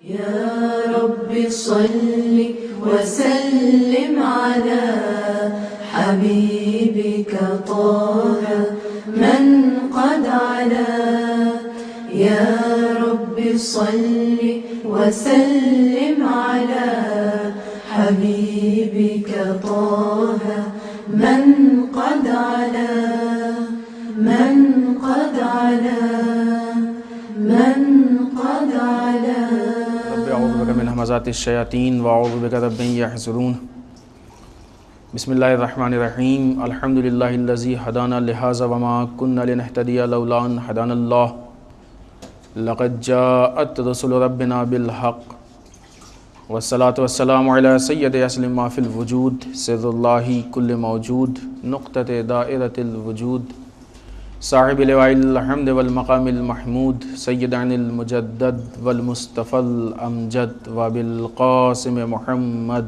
يا رب صل وسلم على حبيبك طه من قد علا. يا رب صل وسلم على حبيبك طه من قد علا من قد علا من قد علا. رب اعوذ بک من همزات الشیاطین واعوذ بک رب ان یحضرون. بسم اللہ الرحمن الرحیم. الحمد للہ الذی ہدانا لہذا وما كنا لنهتدی لولا ان ہدانا اللہ. لقد جاءت رسل ربنا بالحق والصلاة والسلام علی سید اصل ما فی الوجود سر اللہ کل موجود نقطۃ دائرۃ الوجود صاحب لواء الحمد والمقام المحمود سیدنا المجدد والمصطفى الامجد وبالقاسم محمد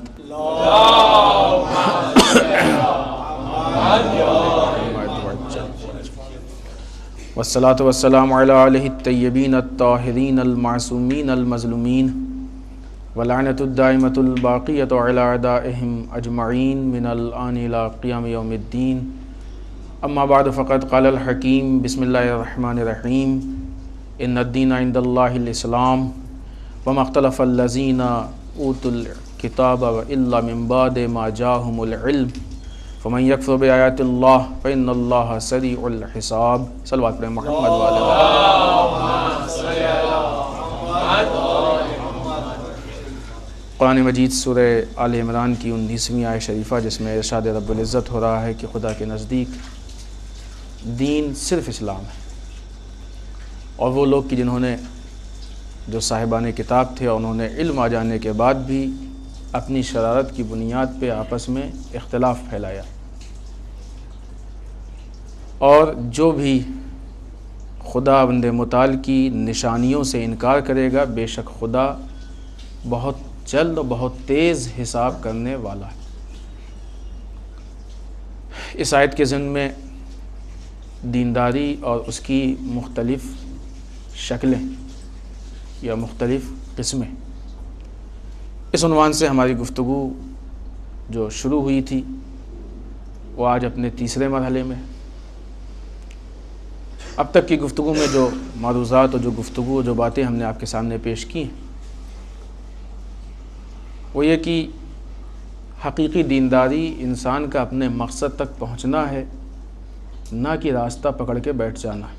والصلاة والسلام علی آلہ الطیبین الطاہرین المعصومین المظلومین ولعنۃ الدائمۃ الباقیۃ علی اعدائہم اجمعین من الآن الی قیام یوم الدین. اما بعد فقد قال الحکیم بسم اللہ الرحمن الرحیم ان الدین عند اللہ الاسلام وما اختلف الذین اوتوا الکتاب الا من بعد ما جاءهم العلم فمن یکفر بآیات اللہ فإن اللہ سریع الحساب. صلوات پر محمد وعلی قرآن مجید سورہ آل عمران کی 19ویں آیت شریفہ جس میں ارشاد رب العزت ہو رہا ہے کہ خدا کے نزدیک دین صرف اسلام ہے. اور وہ لوگ کہ جنہوں نے جو صاحبان کتاب تھے اور انہوں نے علم آ جانے کے بعد بھی اپنی شرارت کی بنیاد پہ آپس میں اختلاف پھیلایا. اور جو بھی خدا بند متعال کی نشانیوں سے انکار کرے گا بے شک خدا بہت جلد و بہت تیز حساب کرنے والا ہے. اس آیت کے ضمن میں دینداری اور اس کی مختلف شکلیں یا مختلف قسمیں، اس عنوان سے ہماری گفتگو جو شروع ہوئی تھی وہ آج اپنے تیسرے مرحلے میں. اب تک کی گفتگو میں جو معروضات اور جو باتیں ہم نے آپ کے سامنے پیش کی ہیں وہ یہ کہ حقیقی دینداری انسان کا اپنے مقصد تک پہنچنا ہے، نہ کہ راستہ پکڑ کے بیٹھ جانا ہے.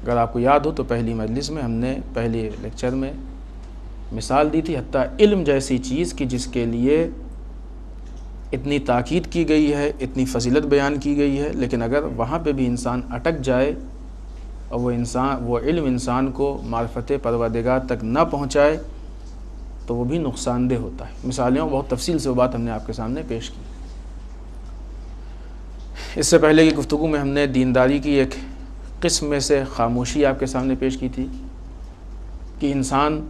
اگر آپ کو یاد ہو تو پہلی مجلس میں ہم نے پہلے لیکچر میں مثال دی تھی حتیٰ علم جیسی چیز کی جس کے لیے اتنی تاکید کی گئی ہے، اتنی فضیلت بیان کی گئی ہے، لیکن اگر وہاں پہ بھی انسان اٹک جائے اور وہ علم انسان کو معرفت پروردگار تک نہ پہنچائے تو وہ بھی نقصان دہ ہوتا ہے. مثالیں بہت تفصیل سے وہ بات ہم نے آپ کے سامنے پیش کی. اس سے پہلے کی گفتگو میں ہم نے دینداری کی ایک قسم میں سے خاموشی آپ کے سامنے پیش کی تھی کہ انسان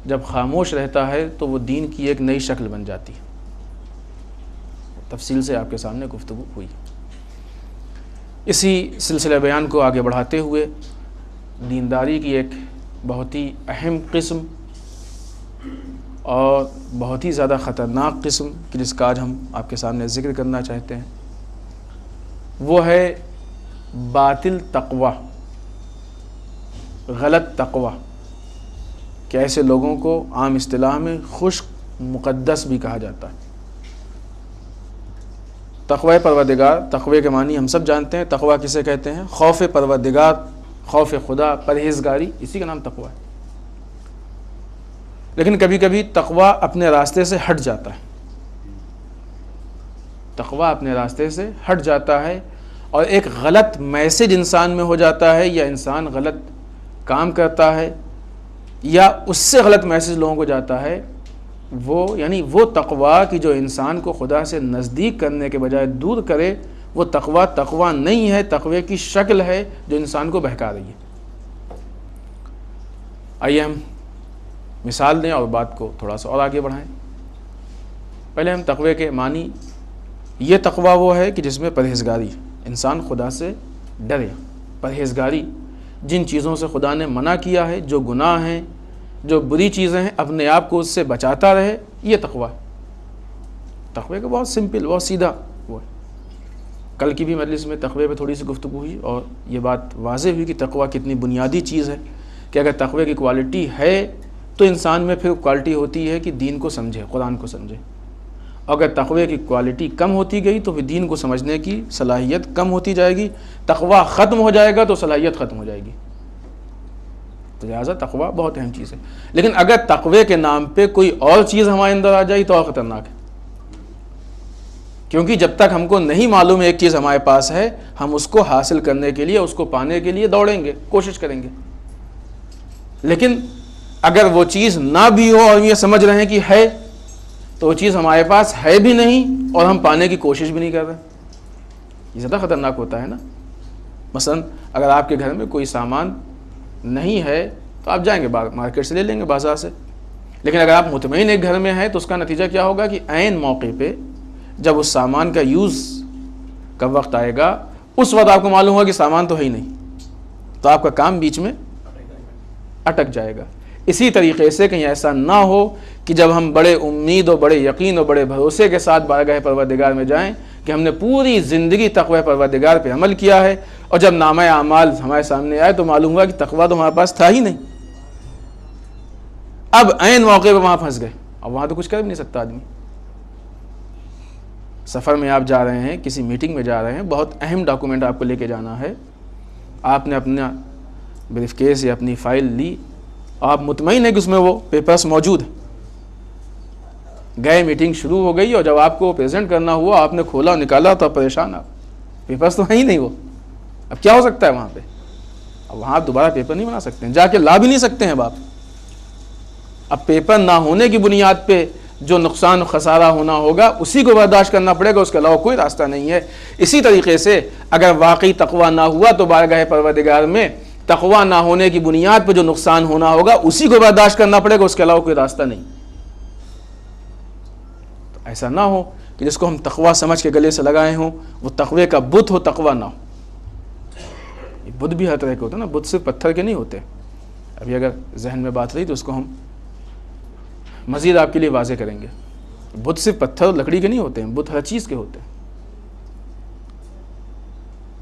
جب خاموش رہتا ہے تو وہ دین کی ایک نئی شکل بن جاتی ہے. تفصیل سے آپ کے سامنے گفتگو ہوئی. اسی سلسلہ بیان کو آگے بڑھاتے ہوئے دینداری کی ایک بہت ہی اہم قسم اور بہت ہی زیادہ خطرناک قسم کی جس کا آج ہم آپ کے سامنے ذکر کرنا چاہتے ہیں وہ ہے باطل تقوی، غلط تقوی، کہ ایسے لوگوں کو عام اصطلاح میں خشک مقدس بھی کہا جاتا ہے. تقوی پروردگار، تقوی کے معنی ہم سب جانتے ہیں. تقوی کسے کہتے ہیں؟ خوف پروردگار، خوف خدا، پرہیزگاری، اسی کا نام تقوی ہے. لیکن کبھی کبھی تقوی اپنے راستے سے ہٹ جاتا ہے. تقوی اپنے راستے سے ہٹ جاتا ہے اور ایک غلط میسج انسان میں ہو جاتا ہے، یا انسان غلط کام کرتا ہے یا اس سے غلط میسج لوگوں کو جاتا ہے. وہ تقوی کی جو انسان کو خدا سے نزدیک کرنے کے بجائے دور کرے، وہ تقوی نہیں ہے، تقوی کی شکل ہے جو انسان کو بہکا رہی ہے. آئیے ہم مثال دیں اور بات کو تھوڑا سا اور آگے بڑھائیں. پہلے ہم تقوی کے معنی، یہ تقوی وہ ہے کہ جس میں پرہیزگاری، انسان خدا سے ڈرے. پرہیزگاری جن چیزوں سے خدا نے منع کیا ہے، جو گناہ ہیں جو بری چیزیں ہیں اپنے آپ کو اس سے بچاتا رہے، یہ تقویٰ ہے۔ تقوی کا بہت سمپل، بہت سیدھا وہ ہے۔ کل کی بھی مجلس میں تقوی پہ تھوڑی سی گفتگو ہوئی اور یہ بات واضح ہوئی کہ تقوی کتنی بنیادی چیز ہے، کہ اگر تقوی کی کوالٹی ہے تو انسان میں پھر کوالٹی ہوتی ہے کہ دین کو سمجھے، قرآن کو سمجھے۔ اگر تقوی کی کوالٹی کم ہوتی گئی تو پھر دین کو سمجھنے کی صلاحیت کم ہوتی جائے گی، تقوی ختم ہو جائے گا تو صلاحیت ختم ہو جائے گی۔ تو لہٰذا تقوی بہت اہم چیز ہے، لیکن اگر تقوی کے نام پہ کوئی اور چیز ہمارے اندر آ جائے تو اور خطرناک ہے، کیونکہ جب تک ہم کو نہیں معلوم ایک چیز ہمارے پاس ہے، ہم اس کو حاصل کرنے کے لیے، اس کو پانے کے لیے دوڑیں گے، کوشش کریں گے۔ لیکن اگر وہ چیز نہ بھی ہو اور یہ سمجھ رہے ہیں کہ ہے، تو وہ چیز ہمارے پاس ہے بھی نہیں اور ہم پانے کی کوشش بھی نہیں کر رہے، یہ زیادہ خطرناک ہوتا ہے نا۔ مثلا اگر آپ کے گھر میں کوئی سامان نہیں ہے تو آپ جائیں گے مارکیٹ سے لے لیں گے، بازار سے، لیکن اگر آپ مطمئن ایک گھر میں ہیں تو اس کا نتیجہ کیا ہوگا کہ عین موقع پہ جب اس سامان کا یوز کا وقت آئے گا، اس وقت آپ کو معلوم ہوگا کہ سامان تو ہے ہی نہیں، تو آپ کا کام بیچ میں اٹک جائے گا۔ اسی طریقے سے کہیں ایسا نہ ہو کہ جب ہم بڑے امید اور بڑے یقین اور بڑے بھروسے کے ساتھ بارگاہ پروردگار میں جائیں کہ ہم نے پوری زندگی تقوی پروردگار پہ عمل کیا ہے، اور جب نامہ اعمال ہمارے سامنے آئے تو معلوم ہوا کہ تقوی تو ہمارے پاس تھا ہی نہیں، اب عین موقع پہ وہاں پھنس گئے، اب وہاں تو کچھ کر بھی نہیں سکتا آدمی۔ سفر میں آپ جا رہے ہیں، کسی میٹنگ میں جا رہے ہیں، بہت اہم ڈاکومنٹ آپ کو لے کے جانا ہے، آپ نے اپنا بریف کیس یا اپنی فائل لی، آپ مطمئن ہیں کہ اس میں وہ پیپرز موجود ہیں، گئے، میٹنگ شروع ہو گئی، اور جب آپ کو پریزنٹ کرنا ہوا، آپ نے کھولا اور نکالا تو پریشان، آپ پیپرز تو ہیں ہی نہیں، وہ اب کیا ہو سکتا ہے وہاں پہ؟ اب وہاں آپ دوبارہ پیپر نہیں بنا سکتے ہیں، جا کے لا بھی نہیں سکتے ہیں اب آپ۔ اب پیپر نہ ہونے کی بنیاد پہ جو نقصان و خسارہ ہونا ہوگا اسی کو برداشت کرنا پڑے گا، اس کے علاوہ کوئی راستہ نہیں ہے۔ اسی طریقے سے اگر واقعی تقوی نہ ہوا تو بارگاہ پروردگار میں تقوی نہ ہونے کی بنیاد پہ جو نقصان ہونا ہوگا اسی کو برداشت کرنا پڑے گا، اس کے علاوہ کوئی راستہ نہیں۔ تو ایسا نہ ہو کہ جس کو ہم تقوی سمجھ کے گلے سے لگائے ہوں وہ تقوی کا بت ہو، تقوی نہ ہو۔ یہ بت بھی ہر طرح کے ہوتے ہیں نا، بت صرف پتھر کے نہیں ہوتے۔ ابھی اگر ذہن میں بات رہی تو اس کو ہم مزید آپ کے لیے واضح کریں گے۔ بت صرف پتھر اور لکڑی کے نہیں ہوتے ہیں، بت ہر چیز کے ہوتے ہیں۔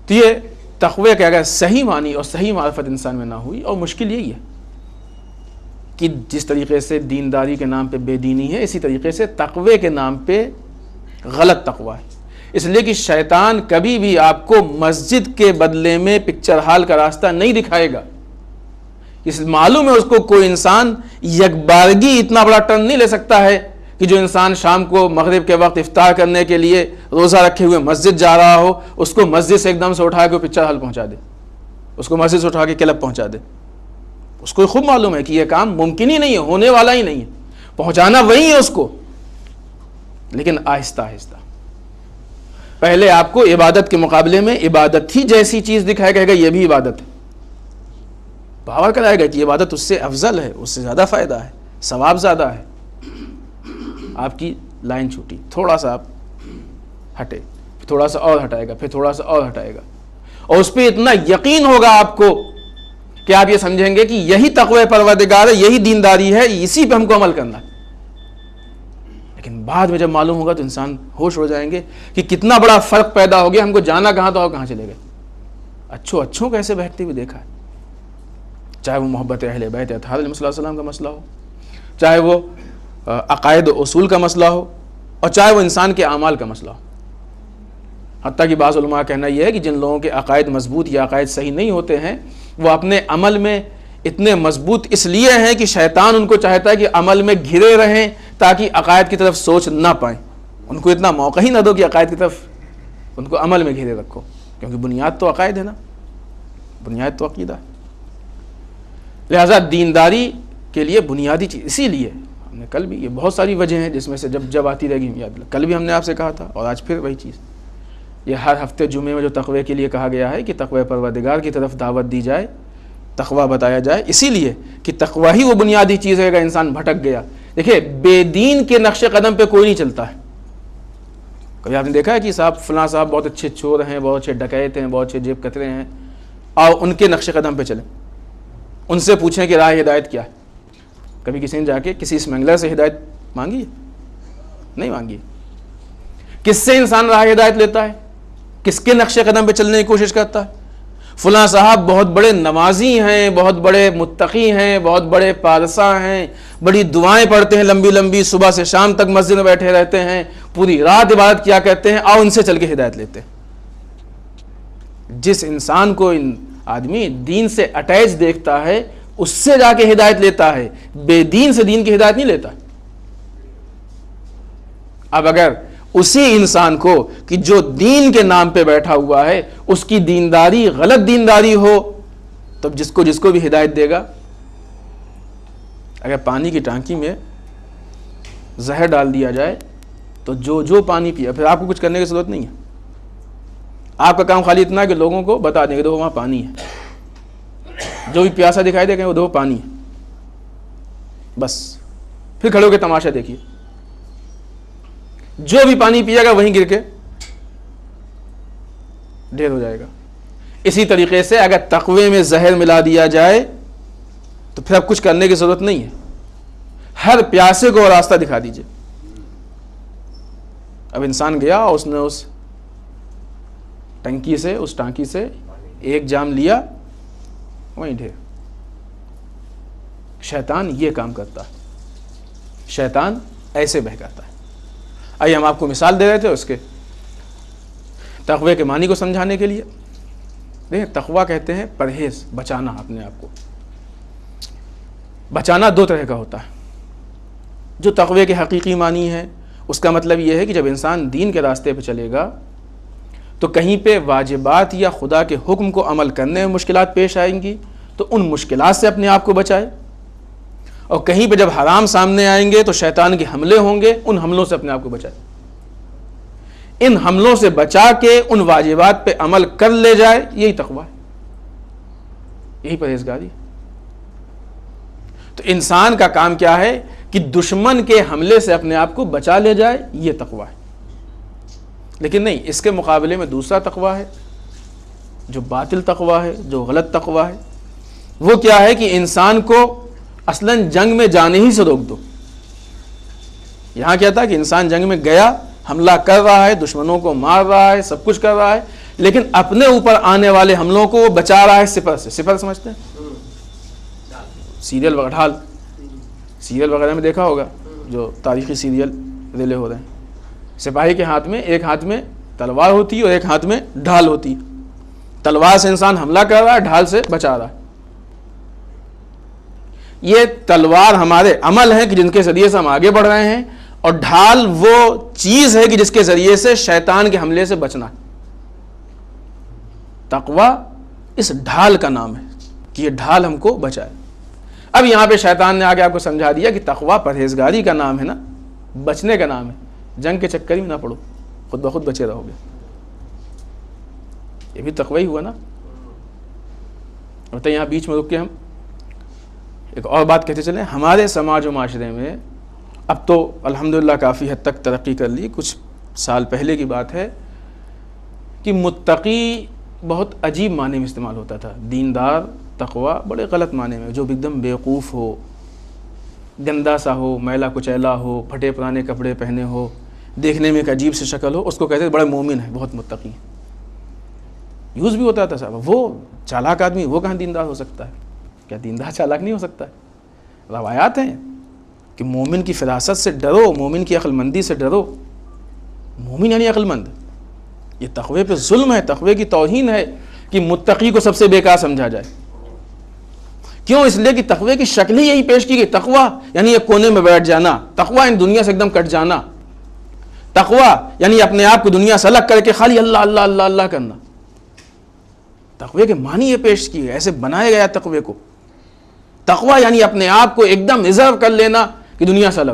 تو یہ تقوی کے اگر صحیح معنی اور صحیح معرفت انسان میں نہ ہوئی، اور مشکل یہی ہے کہ جس طریقے سے دینداری کے نام پہ بے دینی ہے، اسی طریقے سے تقوی کے نام پہ غلط تقوی ہے۔ اس لیے کہ شیطان کبھی بھی آپ کو مسجد کے بدلے میں پکچر ہال کا راستہ نہیں دکھائے گا۔ اس معلوم ہے اس کو کوئی انسان یکبارگی اتنا بڑا ٹرن نہیں لے سکتا ہے کہ جو انسان شام کو مغرب کے وقت افطار کرنے کے لیے روزہ رکھے ہوئے مسجد جا رہا ہو، اس کو مسجد سے ایک دم سے اٹھا کے پکچر ہال پہنچا دے، اس کو مسجد سے اٹھا کے کلب پہنچا دے۔ اس کو خوب معلوم ہے کہ یہ کام ممکن ہی نہیں ہے، ہونے والا ہی نہیں ہے، پہنچانا وہی ہے اس کو، لیکن آہستہ آہستہ پہلے آپ کو عبادت کے مقابلے میں عبادت ہی جیسی چیز دکھائے گا، یہ بھی عبادت ہے، باور کرائے گا کہ عبادت اس سے افضل ہے، اس سے زیادہ فائدہ ہے، ثواب زیادہ ہے۔ آپ کی لائن چھوٹی، تھوڑا سا آپ ہٹے، پھر تھوڑا سا اور ہٹائے گا، پھر تھوڑا سا اور ہٹائے گا، اور اس پہ اتنا یقین ہوگا آپ کو کہ آپ یہ سمجھیں گے کہ یہی تقوی پروردگار ہے، یہی دینداری ہے، اسی پہ ہم کو عمل کرنا ہے۔ لیکن بعد میں جب معلوم ہوگا تو انسان ہوش ہو جائیں گے کہ کتنا بڑا فرق پیدا ہو گیا، ہم کو جانا کہاں تھا اور کہاں چلے گئے۔ اچھوں کیسے بہتتے ہوئے دیکھا ہے، چاہے وہ محبت اہل بیت اطہار علیہ السلام کا مسئلہ ہو، چاہے وہ عقائد و اصول کا مسئلہ ہو، اور چاہے وہ انسان کے اعمال کا مسئلہ ہو۔ حتیٰ کہ بعض علماء کا کہنا یہ ہے کہ جن لوگوں کے عقائد مضبوط یا عقائد صحیح نہیں ہوتے ہیں، وہ اپنے عمل میں اتنے مضبوط اس لیے ہیں کہ شیطان ان کو چاہتا ہے کہ عمل میں گھرے رہیں تاکہ عقائد کی طرف سوچ نہ پائیں، ان کو اتنا موقع ہی نہ دو کہ عقائد کی طرف ان کو عمل میں گھیرے رکھو، کیونکہ بنیاد تو عقائد ہے نا، بنیاد تو عقیدہ ہے۔ لہذا دینداری کے لیے بنیادی چیز، اسی لیے ہم نے کل بھی، یہ بہت ساری وجہ ہیں جس میں سے جب آتی رہے گی یاد، کل بھی ہم نے آپ سے کہا تھا اور آج پھر وہی چیز، یہ ہر ہفتے جمعے میں جو تقوی کے لیے کہا گیا ہے کہ تقوی پروردگار کی طرف دعوت دی جائے، تقوی بتایا جائے، اسی لیے کہ تقوی ہی وہ بنیادی چیز ہے۔ اگر انسان بھٹک گیا، دیکھیں بے دین کے نقش قدم پہ کوئی نہیں چلتا ہے۔ کبھی آپ نے دیکھا ہے کہ صاحب فلاں صاحب بہت اچھے چور ہیں، بہت اچھے ڈکیت ہیں، بہت اچھے جیب کترے ہیں، اور ان کے نقش قدم پہ چلیں، ان سے پوچھیں کہ راہ ہدایت کیا ہے، کبھی کسی نے جا کے کسی اسمگلر سے ہدایت مانگی ہے؟ نہیں مانگی. کس سے انسان راہ ہدایت لیتا ہے؟ کس کے نقش قدم پہ چلنے کی کوشش کرتا ہے؟ فلاں صاحب بہت بڑے نمازی ہیں، بہت بڑے متقی ہیں، بہت بڑے پارساں ہیں، بڑی دعائیں پڑھتے ہیں لمبی لمبی، صبح سے شام تک مسجد میں بیٹھے رہتے ہیں، پوری رات عبادت کیا کرتے ہیں، آؤ ان سے چل کے ہدایت لیتے ہیں. جس انسان کو آدمی دین سے اٹیچ دیکھتا ہے اس سے جا کے ہدایت لیتا ہے، بے دین سے دین کی ہدایت نہیں لیتا. اب اگر اسی انسان کو کہ جو دین کے نام پہ بیٹھا ہوا ہے اس کی دینداری غلط دینداری ہو تو جس کو بھی ہدایت دے گا. اگر پانی کی ٹانکی میں زہر ڈال دیا جائے تو جو پانی پیا، پھر آپ کو کچھ کرنے کی ضرورت نہیں ہے. آپ کا کام خالی اتنا ہے کہ لوگوں کو بتا دیں کہ دیکھو وہاں پانی ہے، جو بھی پیاسا دکھائی دے کہ وہ دیکھو پانی ہے، بس. پھر کھڑے ہو کے تماشا دیکھیے، جو بھی پانی پیے گا وہیں گر کے ڈھیر ہو جائے گا. اسی طریقے سے اگر تقوی میں زہر ملا دیا جائے تو پھر اب کچھ کرنے کی ضرورت نہیں ہے، ہر پیاسے کو راستہ دکھا دیجئے. اب انسان گیا اور اس نے اس ٹانکی سے ایک جام لیا، وہیں ڈھیر. شیطان یہ کام کرتا ہے، شیطان ایسے بہکاتا ہے. آئیے ہم آپ کو مثال دے رہے تھے اس کے تقوی کے معنی کو سمجھانے کے لیے. دیکھیں تقوی کہتے ہیں پرہیز، بچانا اپنے آپ کو. بچانا دو طرح کا ہوتا ہے. جو تقوی کے حقیقی معنی ہے اس کا مطلب یہ ہے کہ جب انسان دین کے راستے پہ چلے گا تو کہیں پہ واجبات یا خدا کے حکم کو عمل کرنے میں مشکلات پیش آئیں گی تو ان مشکلات سے اپنے آپ کو بچائے، اور کہیں پہ جب حرام سامنے آئیں گے تو شیطان کے حملے ہوں گے، ان حملوں سے اپنے آپ کو بچائے. ان حملوں سے بچا کے ان واجبات پہ عمل کر لے جائے، یہی تقوی ہے، یہی پرہیزگاری. تو انسان کا کام کیا ہے کہ دشمن کے حملے سے اپنے آپ کو بچا لے جائے، یہ تقوی ہے. لیکن نہیں، اس کے مقابلے میں دوسرا تقوی ہے جو باطل تقوی ہے، جو غلط تقوی ہے. وہ کیا ہے کہ انسان کو اصلاً جنگ میں جانے ہی سے روک دو. یہاں کیا تھا کہ انسان جنگ میں گیا، حملہ کر رہا ہے، دشمنوں کو مار رہا ہے، سب کچھ کر رہا ہے، لیکن اپنے اوپر آنے والے حملوں کو وہ بچا رہا ہے سپر سے. سپر سمجھتے ہیں؟ سیریل وغیرہ، ڈھال سیریل وغیرہ میں دیکھا ہوگا جو تاریخی سیریل ریلے ہو رہے ہیں. سپاہی کے ہاتھ میں ایک ہاتھ میں تلوار ہوتی ہے اور ایک ہاتھ میں ڈھال ہوتی ہے. تلوار سے انسان حملہ کر رہا ہے، ڈھال سے بچا رہا ہے. یہ تلوار ہمارے عمل ہیں کہ جن کے ذریعے سے ہم آگے بڑھ رہے ہیں، اور ڈھال وہ چیز ہے کہ جس کے ذریعے سے شیطان کے حملے سے بچنا ہے. تقوی اس ڈھال کا نام ہے کہ یہ ڈھال ہم کو بچائے. اب یہاں پہ شیطان نے آگے آپ کو سمجھا دیا کہ تقوی پرہیزگاری کا نام ہے نا، بچنے کا نام ہے. جنگ کے چکر میں نہ پڑو، خود بخود بچے رہو گے. یہ بھی تقوی ہی ہوا نا. بتائیں یہاں بیچ میں رک کے ہم ایک اور بات کہتے چلیں. ہمارے سماج و معاشرے میں اب تو الحمدللہ کافی حد تک ترقی کر لی. کچھ سال پہلے کی بات ہے کہ متقی بہت عجیب معنی میں استعمال ہوتا تھا. دیندار، تقوی بڑے غلط معنی میں، جو ایک دم بیوقوف ہو، گندا سا ہو، میلا کچیلا ہو، پھٹے پرانے کپڑے پہنے ہو، دیکھنے میں ایک عجیب سی شکل ہو، اس کو کہتے بڑے مومن ہے، بہت متقی. یوز بھی ہوتا تھا صاحب. وہ چالاک آدمی وہ کہاں دیندار ہو سکتا ہے؟ کیا دیندار چالاک نہیں ہو سکتا ہے؟ روایات ہیں کہ مومن کی فراست سے ڈرو، مومن کی عقل مندی سے ڈرو. مومن یعنی عقل مند. یہ تقوی پہ ظلم ہے، تقوی کی توہین ہے کہ متقی کو سب سے بیکار سمجھا جائے. کیوں؟ اس لیے کہ تقوی کی شکل ہی یہی پیش کی گئی. تقوی یعنی یہ کونے میں بیٹھ جانا، تقوی یعنی دنیا سے ایک دم کٹ جانا، تقوی یعنی اپنے آپ کو دنیا سے الگ کر کے خالی اللہ اللہ اللہ اللہ کرنا. تقوی کے معنی یہ پیش کی ہے، ایسے بنایا گیا تقوی کو. تقوی یعنی اپنے آپ کو ایک دم ریزرو کر لینا کہ دنیا سے الگ.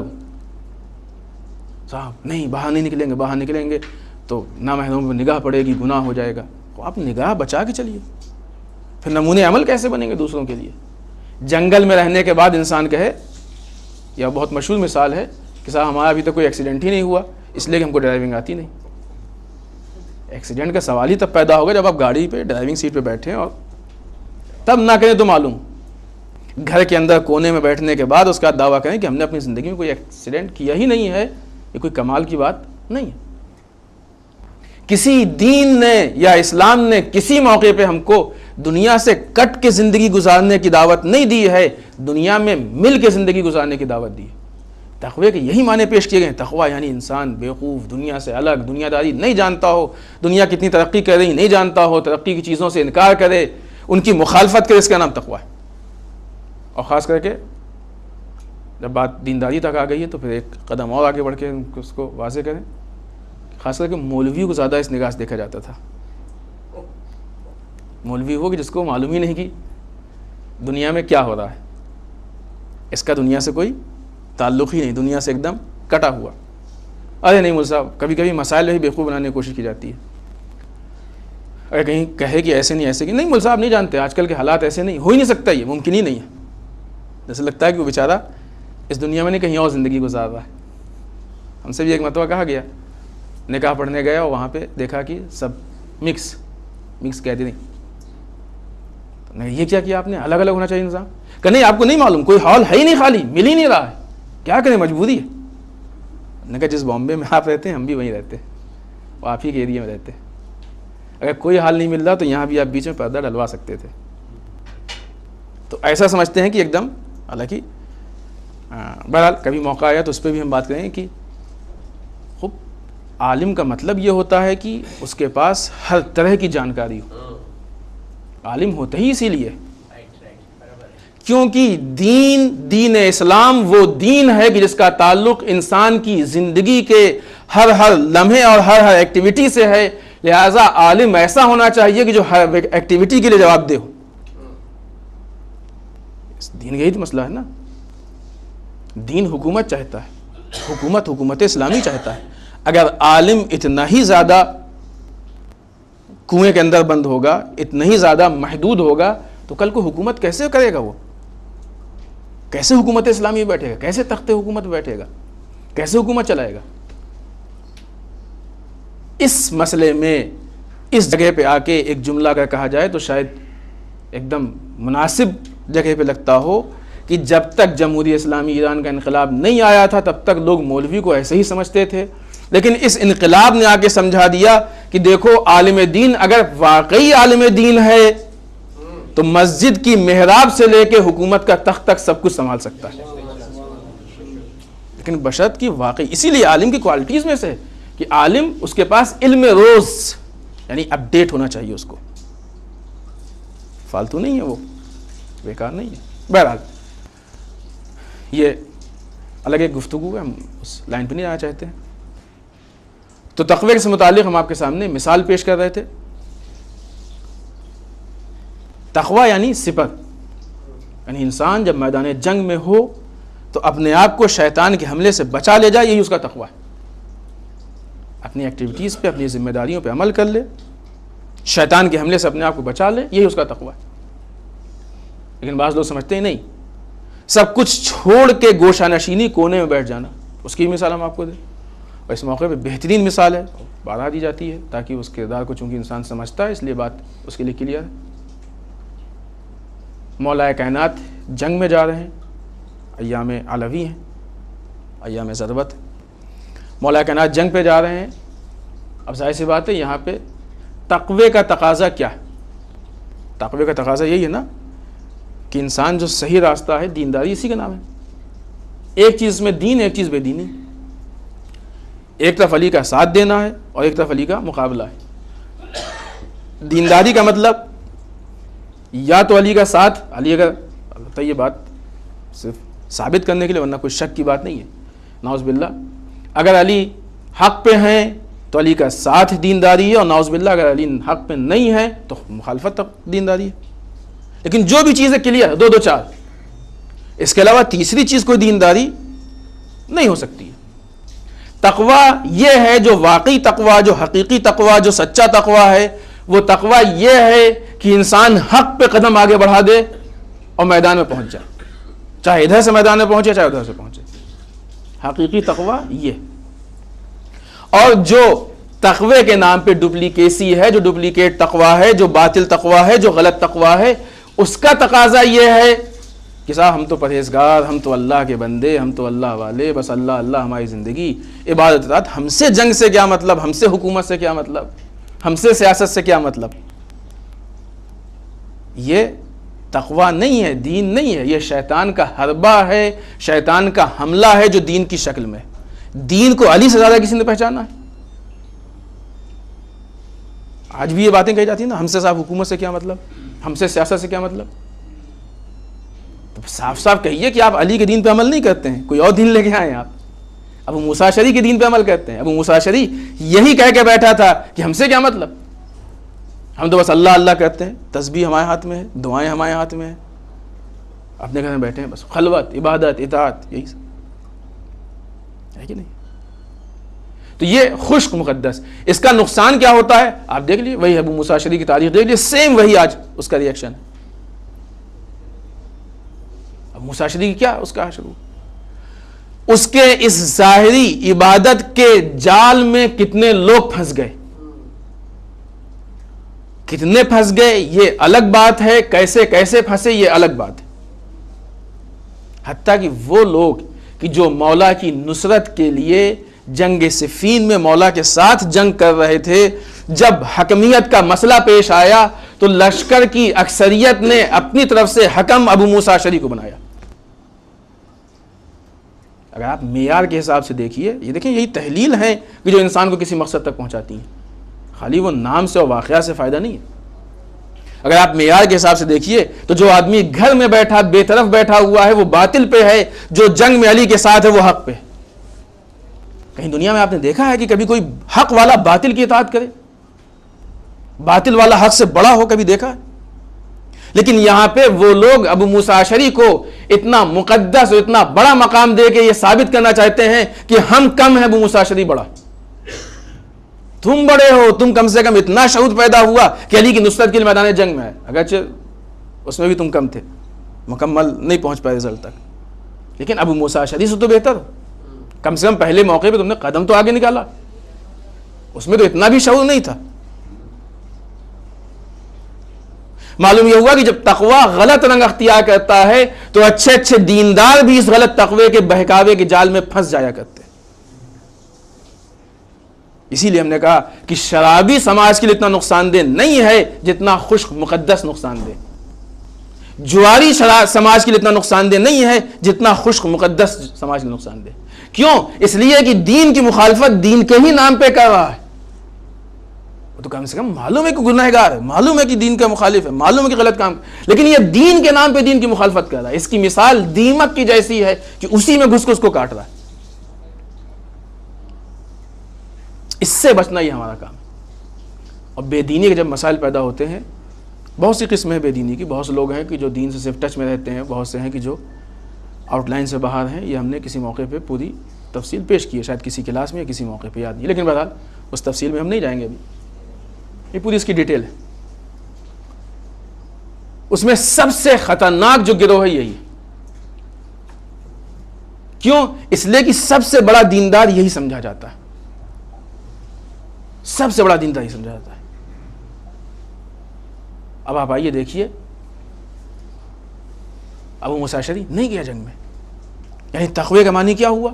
صاحب نہیں، باہر نہیں نکلیں گے، باہر نکلیں گے تو نامحرموں پہ نگاہ پڑے گی، گناہ ہو جائے گا. آپ نگاہ بچا کے چلیے. پھر نمونے عمل کیسے بنیں گے دوسروں کے لیے؟ جنگل میں رہنے کے بعد انسان کہے، یا بہت مشہور مثال ہے کہ صاحب ہمارا ابھی تک کوئی ایکسیڈنٹ ہی نہیں ہوا اس لیے کہ ہم کو ڈرائیونگ آتی نہیں. ایکسیڈنٹ کا سوال ہی تب پیدا ہوگا جب آپ گاڑی پہ ڈرائیونگ سیٹ پہ بیٹھیں اور تب نہ کریں تو معلوم. گھر کے اندر کونے میں بیٹھنے کے بعد اس کا دعویٰ کریں کہ ہم نے اپنی زندگی میں کوئی ایکسیڈنٹ کیا ہی نہیں ہے، یہ کوئی کمال کی بات نہیں ہے۔ کسی دین نے یا اسلام نے کسی موقع پہ ہم کو دنیا سے کٹ کے زندگی گزارنے کی دعوت نہیں دی ہے، دنیا میں مل کے زندگی گزارنے کی دعوت دی ہے۔ تقوی کے یہی معنی پیش کیے گئے ہیں۔ تقوی یعنی انسان بیوقوف، دنیا سے الگ، دنیا داری نہیں جانتا ہو، دنیا کتنی ترقی کر رہی نہیں جانتا ہو، ترقی کی چیزوں سے انکار کرے، ان کی مخالفت کرے، اس کا نام تقوی ہے۔ اور خاص کر کے جب بات دینداری تک آ گئی ہے تو پھر ایک قدم اور آگے بڑھ کے اس کو واضح کریں، خاص کر کے مولویوں کو زیادہ اس نگاہ سے دیکھا جاتا تھا۔ مولوی وہ کہ جس کو معلوم ہی نہیں کہ دنیا میں کیا ہو رہا ہے، اس کا دنیا سے کوئی تعلق ہی نہیں، دنیا سے ایک دم کٹا ہوا۔ ارے نہیں مول صاحب، کبھی کبھی مسائل ہی بیوقوف بنانے کی کوشش کی جاتی ہے۔ اگر کہیں کہے کہ ایسے نہیں ایسے کہ نہیں مول صاحب نہیں جانتے، آج کل کے حالات ایسے نہیں، ہو ہی نہیں سکتا، یہ ممکن ہی نہیں ہے۔ جیسے لگتا ہے کہ وہ بیچارہ اس دنیا میں نہیں کہیں اور زندگی گزار رہا ہے۔ ہم سے بھی ایک مرتبہ کہا گیا، نکاح پڑھنے گیا اور وہاں پہ دیکھا کہ سب مکس گیدرنگ۔ نہیں یہ کیا آپ نے، الگ الگ ہونا چاہیے نظام، کہ نہیں آپ کو نہیں معلوم، کوئی ہال ہے ہی نہیں، خالی مل ہی نہیں رہا ہے، کیا کریں مجبوری ہے۔ نے کہا جس بامبے میں آپ رہتے ہیں ہم بھی وہیں رہتے ہیں، وہ آپ ہی کے ایریا میں رہتے ہیں، اگر کوئی حال نہیں مل رہا تو یہاں بھی آپ بیچ میں پردہ ڈلوا سکتے تھے۔ تو ایسا سمجھتے ہیں کہ ایک دم، حالانکہ بہرحال کبھی موقع آیا تو اس پہ بھی ہم بات کریں گے کہ خوب عالم کا مطلب یہ ہوتا ہے کہ اس کے پاس ہر طرح کی جانکاری ہو۔ عالم ہوتا ہی اسی لیے کیونکہ دین اسلام وہ دین ہے کہ جس کا تعلق انسان کی زندگی کے ہر لمحے اور ہر ایکٹیویٹی سے ہے، لہذا عالم ایسا ہونا چاہیے کہ جو ہر ایکٹیویٹی کے لیے جواب دہ ہو۔ اس دین کا یہی تو مسئلہ ہے نا، دین حکومت چاہتا ہے، حکومت اسلامی چاہتا ہے۔ اگر عالم اتنا ہی زیادہ کنویں کے اندر بند ہوگا، اتنا ہی زیادہ محدود ہوگا، تو کل کو حکومت کیسے کرے گا؟ وہ کیسے حکومت اسلامی میں بیٹھے گا؟ کیسے تخت حکومت میں بیٹھے گا؟ کیسے حکومت چلائے گا؟ اس مسئلے میں اس جگہ پہ آ کے ایک جملہ اگر کہا جائے تو شاید ایک دم مناسب جگہ پہ لگتا ہو کہ جب تک جمہوریہ اسلامی ایران کا انقلاب نہیں آیا تھا تب تک لوگ مولوی کو ایسے ہی سمجھتے تھے، لیکن اس انقلاب نے آ کے سمجھا دیا کہ دیکھو عالم دین اگر واقعی عالم دین ہے تو مسجد کی محراب سے لے کے حکومت کا تخت تک سب کچھ سنبھال سکتا ہے، لیکن بشرط کی واقعی، اسی لیے عالم کی کوالٹیز میں سے کہ عالم اس کے پاس علم روز یعنی اپ ڈیٹ ہونا چاہیے، اس کو فالتو نہیں ہے، وہ بیکار نہیں ہے۔ بہرحال یہ الگ ایک گفتگو ہے، ہم اس لائن پہ نہیں آنا چاہتے ہیں۔ تو تقوی سے متعلق ہم آپ کے سامنے مثال پیش کر رہے تھے۔ تقوی یعنی صفت، یعنی انسان جب میدان جنگ میں ہو تو اپنے آپ کو شیطان کے حملے سے بچا لے جائے، یہی اس کا تقوی ہے۔ اپنی ایکٹیویٹیز پہ، اپنی ذمہ داریوں پہ عمل کر لے، شیطان کے حملے سے اپنے آپ کو بچا لے، یہی اس کا تقوی ہے۔ لیکن بعض لوگ سمجھتے ہی نہیں، سب کچھ چھوڑ کے گوشہ نشینی، کونے میں بیٹھ جانا، اس کی مثال ہم آپ کو دیں۔ اور اس موقع پہ بہترین مثال ہے، بارہا دی جاتی ہے تاکہ اس کردار کو چونکہ انسان سمجھتا ہے اس لیے بات اس کے لیے کلیئر ہے۔ مولا کائنات جنگ میں جا رہے ہیں، ایام علوی ہیں، ایام ضربت، مولا کائنات جنگ پہ جا رہے ہیں۔ اب ظاہر سی بات ہے یہاں پہ تقوی کا تقاضا کیا ہے؟ تقوی کا تقاضا یہی ہے نا کہ انسان جو صحیح راستہ ہے، دینداری اسی کا نام ہے۔ ایک چیز میں دین، ایک چیز بے دینی، ایک طرف علی کا ساتھ دینا ہے اور ایک طرف علی کا مقابلہ ہے۔ دینداری کا مطلب یا تو علی کا ساتھ، علی اگر، البتہ یہ بات صرف ثابت کرنے کے لیے، ورنہ کوئی شک کی بات نہیں ہے، نعوذ باللہ، اگر علی حق پہ ہیں تو علی کا ساتھ دینداری ہے، اور نعوذ باللہ اگر علی حق پہ نہیں ہے تو مخالفت دینداری ہے۔ لیکن جو بھی چیزیں کلیئر، دو چار، اس کے علاوہ تیسری چیز کوئی دینداری نہیں ہو سکتی ہے۔ تقوی یہ ہے جو واقعی تقوی، جو حقیقی تقوی، جو سچا تقوی ہے، وہ تقوی یہ ہے کہ انسان حق پہ قدم آگے بڑھا دے اور میدان میں پہنچ جائے، چاہے ادھر سے میدان میں پہنچے چاہے ادھر سے پہنچے۔ حقیقی تقوی یہ، اور جو تقوی کے نام پہ ڈپلیکیسی ہے، جو ڈپلیکیٹ تقوی ہے، جو باطل تقوی ہے، جو غلط تقوی ہے، اس کا تقاضا یہ ہے کہ صاحب ہم تو پرہیزگار، ہم تو اللہ کے بندے، ہم تو اللہ والے، بس اللہ اللہ ہماری زندگی، عبادت اطاعت، ہم سے جنگ سے کیا مطلب، ہم سے حکومت سے کیا مطلب، ہم سے سیاست سے کیا مطلب. یہ تقویٰ نہیں ہے، دین نہیں ہے، یہ شیطان کا حربہ ہے، شیطان کا حملہ ہے جو دین کی شکل میں. دین کو علی سے زیادہ کسی نے پہچانا ہے؟ آج بھی یہ باتیں کہی جاتی ہیں نا، ہم سے صاحب حکومت سے کیا مطلب، ہم سے سیاست سے کیا مطلب. تو صاف صاف کہیے کہ آپ علی کے دین پہ عمل نہیں کرتے ہیں، کوئی اور دین لے کے آئے ہیں. آپ ابو موسیٰ اشعری کے دین پہ عمل کرتے ہیں. ابو موسیٰ اشعری یہی کہہ کے بیٹھا تھا کہ ہم سے کیا مطلب، ہم تو بس اللہ اللہ کرتے ہیں، تسبیح ہمارے ہاتھ میں ہے، دعائیں ہمارے ہاتھ میں ہیں، اپنے گھر میں بیٹھے ہیں بس خلوت، عبادت، اطاعت، یہی سب ہے کہ نہیں. تو یہ خشک مقدس، اس کا نقصان کیا ہوتا ہے آپ دیکھ لیجیے. وہی ابو موسیٰ اشعری کی تاریخ دیکھ لیجیے، سیم وہی آج اس کا ریئیکشن ہے. ابو موسیٰ اشعری کی کیا اس کا شروع، اس کے اس ظاہری عبادت کے جال میں کتنے لوگ پھنس گئے، کتنے پھنس گئے یہ الگ بات ہے، کیسے کیسے پھنسے یہ الگ بات ہے. حتیٰ کہ وہ لوگ کہ جو مولا کی نصرت کے لیے جنگ صفین میں مولا کے ساتھ جنگ کر رہے تھے، جب حکمیت کا مسئلہ پیش آیا تو لشکر کی اکثریت نے اپنی طرف سے حکم ابو موسیٰ اشعری کو بنایا. اگر آپ معیار کے حساب سے دیکھیے، یہ دیکھیں یہی تحلیل ہے کہ جو انسان کو کسی مقصد تک پہنچاتی ہیں، خالی وہ نام سے اور واقعہ سے فائدہ نہیں ہے. اگر آپ معیار کے حساب سے دیکھیے تو جو آدمی گھر میں بیٹھا بے طرف بیٹھا ہوا ہے وہ باطل پہ ہے، جو جنگ میں علی کے ساتھ ہے وہ حق پہ. کہیں دنیا میں آپ نے دیکھا ہے کہ کبھی کوئی حق والا باطل کی اطاعت کرے، باطل والا حق سے بڑا ہو، کبھی دیکھا ہے؟ لیکن یہاں پہ وہ لوگ ابو موسیٰ اشعری کو اتنا مقدس اور اتنا بڑا مقام دے کے یہ ثابت کرنا چاہتے ہیں کہ ہم کم ہیں، ابو موسیٰ اشعری بڑا، تم بڑے ہو، تم کم سے کم اتنا شعور پیدا ہوا کہ علی کی نصرت کے لیے میدان جنگ میں ہے، اگرچہ اس میں بھی تم کم تھے، مکمل نہیں پہنچ پائے رزلٹ تک، لیکن ابو موسیٰ اشعری سے تو بہتر، کم سے کم پہلے موقع پہ تم نے قدم تو آگے نکالا، اس میں تو اتنا بھی شعور نہیں تھا. معلوم یہ ہوا کہ جب تقویٰ غلط رنگ اختیار کرتا ہے تو اچھے اچھے دیندار بھی اس غلط تقوی کے بہکاوے کے جال میں پھنس جایا کرتے. اسی لیے ہم نے کہا کہ شرابی سماج کے لیے اتنا نقصان دہ نہیں ہے جتنا خشک مقدس نقصان دہ، جواری سماج کے لیے اتنا نقصان دہ نہیں ہے جتنا خشک مقدس سماج کے لیے نقصان دہ. کیوں؟ اس لیے کہ دین کی مخالفت دین کے ہی نام پہ کر رہا ہے. تو کم سے کم معلوم ہے کہ گنہگار ہے، معلوم ہے کہ دین کا مخالف ہے، معلوم ہے کہ غلط کام، لیکن یہ دین کے نام پہ دین کی مخالفت کر رہا ہے. اس کی مثال دیمک کی جیسی ہے کہ اسی میں گھس کے اس کو کاٹ رہا ہے. اس سے بچنا یہ ہمارا کام ہے. اور بے دینی کے جب مسائل پیدا ہوتے ہیں، بہت سی قسمیں ہیں بے دینی کی. بہت سے لوگ ہیں کہ جو دین سے صرف ٹچ میں رہتے ہیں، بہت سے ہیں کہ جو آؤٹ لائن سے باہر ہیں. یہ ہم نے کسی موقع پہ پوری تفصیل پیش کی ہے، شاید کسی کلاس میں یا کسی موقع پہ یاد نہیں، لیکن بہرحال اس تفصیل میں ہم نہیں جائیں گے ابھی. یہ پوری اس کی ڈیٹیل ہے. اس میں سب سے خطرناک جو گروہ ہے یہی ہے. کیوں؟ اس لیے کہ سب سے بڑا دیندار یہی سمجھا جاتا ہے، سب سے بڑا دیندار یہی سمجھا جاتا ہے. اب آپ آئیے دیکھیے، ابو موسیٰ اشعری نہیں گیا جنگ میں. یعنی تقوی کا معنی کیا ہوا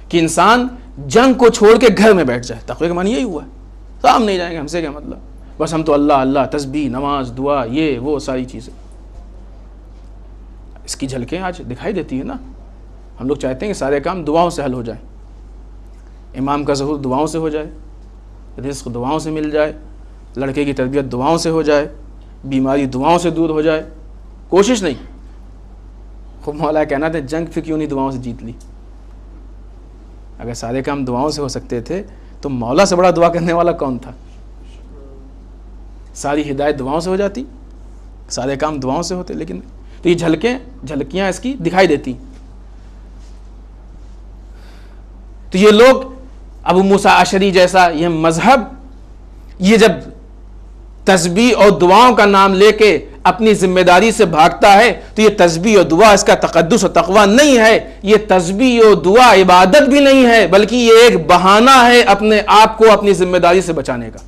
کہ انسان جنگ کو چھوڑ کے گھر میں بیٹھ جائے. تقوی کا معنی یہی ہوا ہے، ہم نہیں جائیں گے، ہم سے کیا مطلب، بس ہم تو اللہ اللہ، تسبیح، نماز، دعا، یہ وہ ساری چیزیں. اس کی جھلکیں آج دکھائی دیتی ہیں نا. ہم لوگ چاہتے ہیں کہ سارے کام دعاؤں سے حل ہو جائیں، امام کا ظہور دعاؤں سے ہو جائے، رزق دعاؤں سے مل جائے، لڑکے کی تربیت دعاؤں سے ہو جائے، بیماری دعاؤں سے دور ہو جائے. کوشش نہیں. خوب مولا کہنا تھا جنگ پھر کیوں نہیں دعاؤں سے جیت لی. اگر سارے کام دعاؤں سے ہو سکتے تھے تو مولا سے بڑا دعا کرنے والا کون تھا. ساری ہدایت دعاؤں سے ہو جاتی، سارے کام دعاؤں سے ہوتے. لیکن تو یہ جھلکیاں اس کی دکھائی دیتی. تو یہ لوگ ابو موسیٰ اشعری جیسا یہ مذہب، یہ جب تسبیح اور دعاؤں کا نام لے کے اپنی ذمہ داری سے بھاگتا ہے تو یہ تسبیح اور دعا اس کا تقدس اور تقویٰ نہیں ہے. یہ تسبیح اور دعا عبادت بھی نہیں ہے، بلکہ یہ ایک بہانہ ہے اپنے آپ کو اپنی ذمہ داری سے بچانے کا.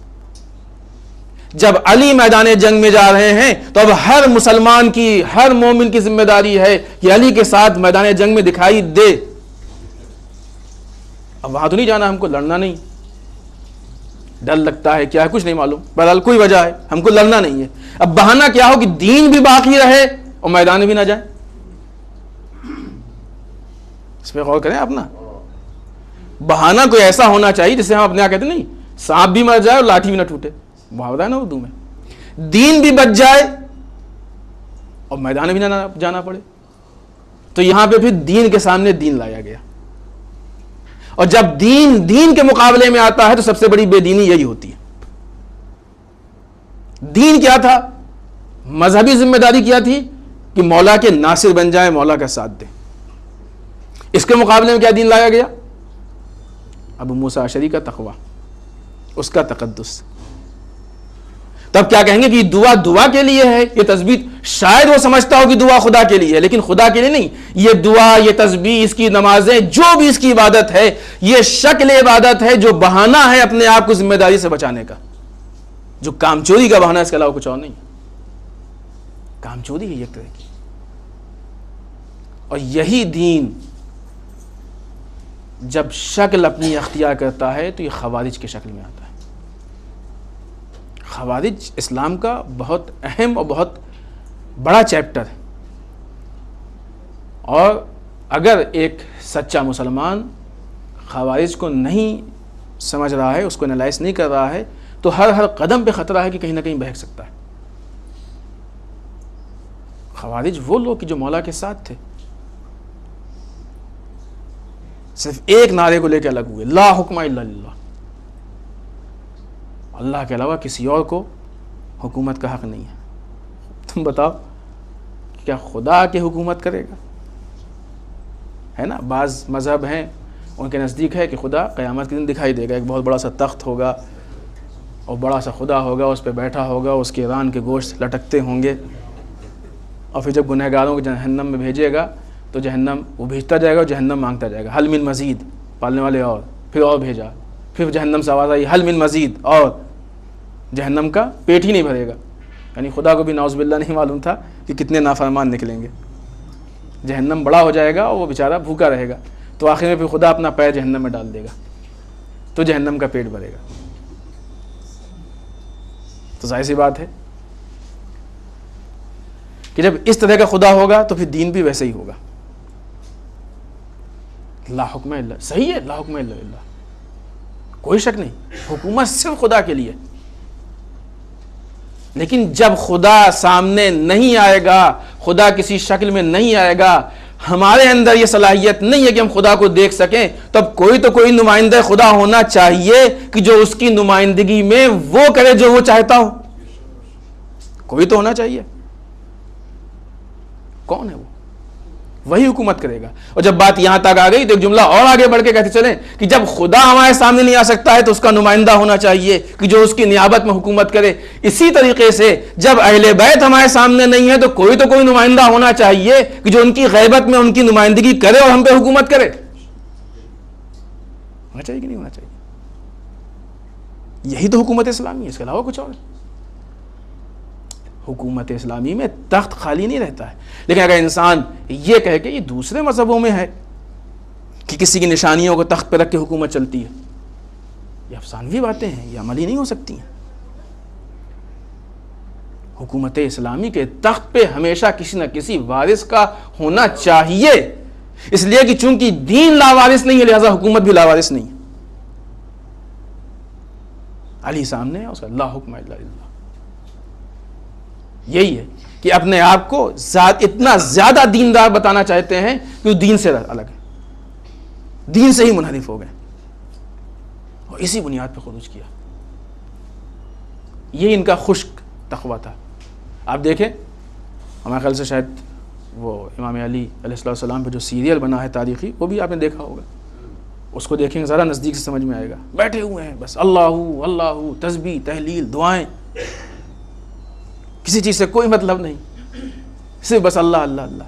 جب علی میدان جنگ میں جا رہے ہیں تو اب ہر مسلمان کی, ہر مومن کی ذمہ داری ہے کہ علی کے ساتھ میدان جنگ میں دکھائی دے. اب وہاں تو نہیں جانا, ہم کو لڑنا نہیں, ڈر لگتا ہے, کیا ہے کچھ نہیں معلوم, بہرحال کوئی وجہ ہے, ہم کو لڑنا نہیں ہے. اب بہانہ کیا ہو کہ دین بھی باقی رہے اور میدان میں بھی نہ جائے. اس پہ غور کریں اپنا. بہانہ کوئی ایسا ہونا چاہیے جسے ہم اپنے آپ کہتے نہیں سانپ بھی مر جائے اور لاٹھی بھی نہ ٹوٹے, محاورہ ہے نا اردو میں, دین بھی بچ جائے اور میدان میں بھی نہ جانا پڑے. تو یہاں پہ پھر دین کے سامنے دین لایا گیا, اور جب دین کے مقابلے میں آتا ہے تو سب سے بڑی بے دینی یہی ہوتی ہے. دین کیا تھا؟ مذہبی ذمہ داری کیا تھی کہ مولا کے ناصر بن جائے, مولا کا ساتھ دے. اس کے مقابلے میں کیا دین لایا گیا؟ ابو موسیٰ اشعری کا تقوی, اس کا تقدس. تب کیا کہیں گے کہ دعا کے لیے ہے, یہ تسبیح. شاید وہ سمجھتا ہو کہ دعا خدا کے لیے ہے, لیکن خدا کے لیے نہیں. یہ دعا, یہ تسبیح, اس کی نمازیں, جو بھی اس کی عبادت ہے, یہ شکل عبادت ہے جو بہانہ ہے اپنے آپ کو ذمہ داری سے بچانے کا, جو کام چوری کا بہانہ, اس کے علاوہ کچھ اور نہیں. کام چوری ہے ایک طرح کی. اور یہی دین جب شکل اپنی اختیار کرتا ہے تو یہ خوارج کی شکل میں آتا ہے. خوارج اسلام کا بہت اہم اور بہت بڑا چیپٹر ہے, اور اگر ایک سچا مسلمان خوارج کو نہیں سمجھ رہا ہے, اس کو انالائز نہیں کر رہا ہے, تو ہر قدم پہ خطرہ ہے کہ کہیں نہ کہیں بہک سکتا ہے. خوارج وہ لوگ جو مولا کے ساتھ تھے, صرف ایک نعرے کو لے کے الگ ہوئے, لا حکم الا اللہ, اللہ کے علاوہ کسی اور کو حکومت کا حق نہیں ہے. تم بتاؤ کیا خدا کی حکومت کرے گا؟ ہے نا, بعض مذہب ہیں ان کے نزدیک ہے کہ خدا قیامت کے دن دکھائی دے گا, ایک بہت بڑا سا تخت ہوگا اور بڑا سا خدا ہوگا, اس پہ بیٹھا ہوگا, اس کے ران کے گوشت لٹکتے ہوں گے, اور پھر جب گنہگاروں کو جہنم میں بھیجے گا تو جہنم وہ بھیجتا جائے گا اور جہنم مانگتا جائے گا, حل من مزید, پالنے والے اور, پھر اور بھیجا, پھر جہنم سے آواز آئی حل من مزید, اور جہنم کا پیٹ ہی نہیں بھرے گا. یعنی خدا کو بھی نعوذ باللہ نہیں معلوم تھا کہ کتنے نافرمان نکلیں گے. جہنم بڑا ہو جائے گا اور وہ بیچارہ بھوکا رہے گا, تو آخر میں پھر خدا اپنا پیر جہنم میں ڈال دے گا تو جہنم کا پیٹ بھرے گا. تو ظاہر سی بات ہے کہ جب اس طرح کا خدا ہوگا تو پھر دین بھی ویسے ہی ہوگا. لا حکم الا, صحیح ہے, لا حکم الا اللہ, کوئی شک نہیں, حکومت صرف خدا کے لیے. لیکن جب خدا سامنے نہیں آئے گا, خدا کسی شکل میں نہیں آئے گا, ہمارے اندر یہ صلاحیت نہیں ہے کہ ہم خدا کو دیکھ سکیں, تب کوئی نمائندہ خدا ہونا چاہیے کہ جو اس کی نمائندگی میں وہ کرے جو وہ چاہتا ہو. کوئی تو ہونا چاہیے. کون ہے وہ؟ وہی حکومت کرے گا. اور جب بات یہاں تک آ گئی تو ایک جملہ اور آگے بڑھ کے کہتے چلیں کہ جب خدا ہمارے سامنے نہیں آ سکتا ہے تو اس کا نمائندہ ہونا چاہیے کہ جو اس کی نیابت میں حکومت کرے. اسی طریقے سے جب اہل بیت ہمارے سامنے نہیں ہے تو کوئی نمائندہ ہونا چاہیے کہ جو ان کی غیبت میں ان کی نمائندگی کرے اور ہم پہ حکومت کرے. ہونا چاہیے کہ نہیں ہونا چاہیے؟ یہی تو حکومت اسلامی ہے, اس کے علاوہ کچھ اور. حکومت اسلامی میں تخت خالی نہیں رہتا ہے. لیکن اگر انسان یہ کہے کہ یہ دوسرے مذہبوں میں ہے کہ کسی کی نشانیوں کو تخت پہ رکھ کے حکومت چلتی ہے, یہ افسانوی باتیں ہیں, یہ عملی نہیں ہو سکتی ہیں. حکومت اسلامی کے تخت پہ ہمیشہ کسی نہ کسی وارث کا ہونا چاہیے, اس لیے کہ چونکہ دین لاوارث نہیں ہے لہذا حکومت بھی لاوارث نہیں ہے. علی سامنے ہے, اس کا لا حکم الا اللہ. یہی ہے کہ اپنے آپ کو اتنا زیادہ دیندار بتانا چاہتے ہیں کہ وہ دین سے الگ ہے, دین سے ہی منحرف ہو گئے, اور اسی بنیاد پہ خروج کیا. یہ ان کا خشک تقویٰ تھا. آپ دیکھیں ہمارے خیال سے شاید وہ امام علی علیہ السلام پہ جو سیریل بنا ہے تاریخی, وہ بھی آپ نے دیکھا ہوگا. اس کو دیکھیں ذرا نزدیک سے سمجھ میں آئے گا. بیٹھے ہوئے ہیں بس اللہ اللہ, تسبیح تحلیل دعائیں, کسی چیز سے کوئی مطلب نہیں, صرف بس اللہ اللہ اللہ.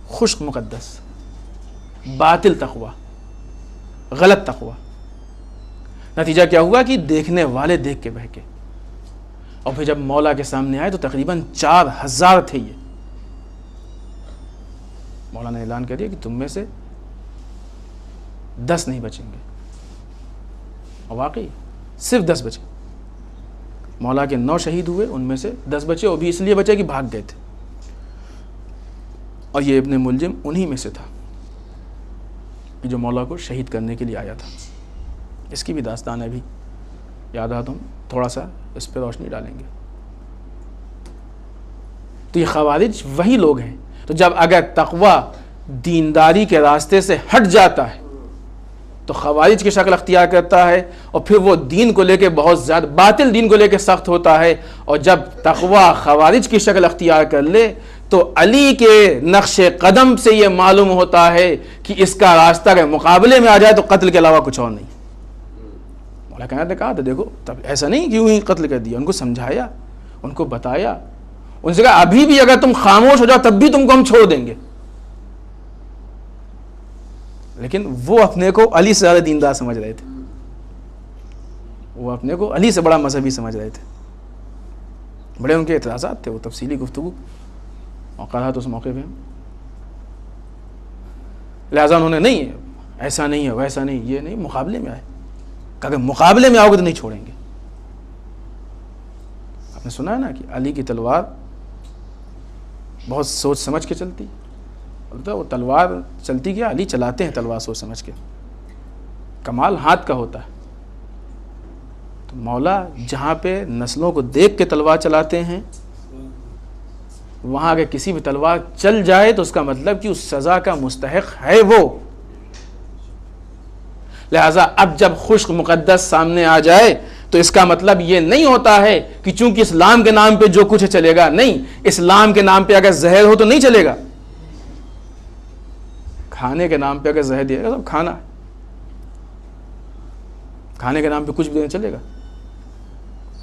خشک مقدس, باطل تقویٰ, غلط تقویٰ. نتیجہ کیا ہوا کہ دیکھنے والے دیکھ کے بہکے، اور پھر جب مولا کے سامنے آئے تو تقریباً 4000 تھے یہ. مولا نے اعلان کر دیا کہ تم میں سے 10 نہیں بچیں گے، اور واقعی صرف 10 بچے. مولا کے 9 شہید ہوئے، ان میں سے 10 بچے، وہ بھی اس لیے بچے کہ بھاگ گئے تھے. اور یہ ابن ملجم انہی میں سے تھا کہ جو مولا کو شہید کرنے کے لیے آیا تھا. اس کی بھی داستان ہے، بھی یاد آ، ہم تھوڑا سا اس پہ روشنی ڈالیں گے. تو یہ خوارج وہی لوگ ہیں. تو جب اگر تقوی دینداری کے راستے سے ہٹ جاتا ہے تو خوارج کی شکل اختیار کرتا ہے، اور پھر وہ دین کو لے کے بہت زیادہ باطل دین کو لے کے سخت ہوتا ہے. اور جب تقوی خوارج کی شکل اختیار کر لے تو علی کے نقش قدم سے یہ معلوم ہوتا ہے کہ اس کا راستہ اگر مقابلے میں آ جائے تو قتل کے علاوہ کچھ اور نہیں. مولا کائنات نے کہا تھا دیکھو تب ایسا نہیں کیوں ہی قتل کر دیا، ان کو سمجھایا، ان کو بتایا، ان سے کہا ابھی بھی اگر تم خاموش ہو جاؤ تب بھی تم کو ہم چھوڑ دیں گے. لیکن وہ اپنے کو علی سے زیادہ دیندار سمجھ رہے تھے، وہ اپنے کو علی سے بڑا مذہبی سمجھ رہے تھے. بڑے ان کے اعتراضات تھے، وہ تفصیلی گفتگو موقع تھا تو اس موقع پہ لہٰذا انہوں نے نہیں ایسا نہیں ہے ویسا نہیں، یہ نہیں، مقابلے میں آئے. کہ اگر مقابلے میں آؤ گے تو نہیں چھوڑیں گے. آپ نے سنا ہے نا کہ علی کی تلوار بہت سوچ سمجھ کے چلتی. وہ تلوار چلتی کیا، علی چلاتے ہیں تلوار سوچ سمجھ کے، کمال ہاتھ کا ہوتا ہے. تو مولا جہاں پہ نسلوں کو دیکھ کے تلوار چلاتے ہیں، وہاں اگر کسی بھی تلوار چل جائے تو اس کا مطلب کہ اس سزا کا مستحق ہے وہ. لہذا اب جب خشک مقدس سامنے آ جائے تو اس کا مطلب یہ نہیں ہوتا ہے کہ چونکہ اسلام کے نام پہ جو کچھ چلے گا. نہیں، اسلام کے نام پہ اگر زہر ہو تو نہیں چلے گا. کھانے کے نام پہ اگر زہر دیا گا تو کھانا ہے، کھانے کے نام پہ کچھ بھی نہیں چلے گا.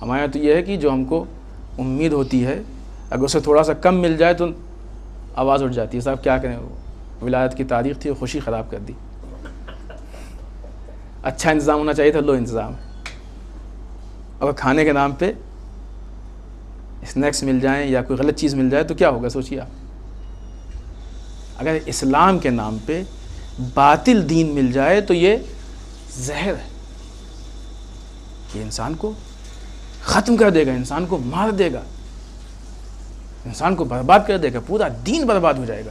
ہمارے یہاں تو یہ ہے کہ جو ہم کو امید ہوتی ہے اگر اسے تھوڑا سا کم مل جائے تو آواز اٹھ جاتی ہے، صاحب کیا کریں، ولایت کی تاریخ تھی، خوشی خراب کر دی. اچھا انتظام ہونا چاہیے تھا، لو انتظام. اگر کھانے کے نام پہ اسنیکس مل جائیں یا کوئی غلط چیز مل جائے تو کیا ہوگا سوچیے آپ. اگر اسلام کے نام پہ باطل دین مل جائے تو یہ زہر ہے، یہ انسان کو ختم کر دے گا، انسان کو مار دے گا، انسان کو برباد کر دے گا، پورا دین برباد ہو جائے گا.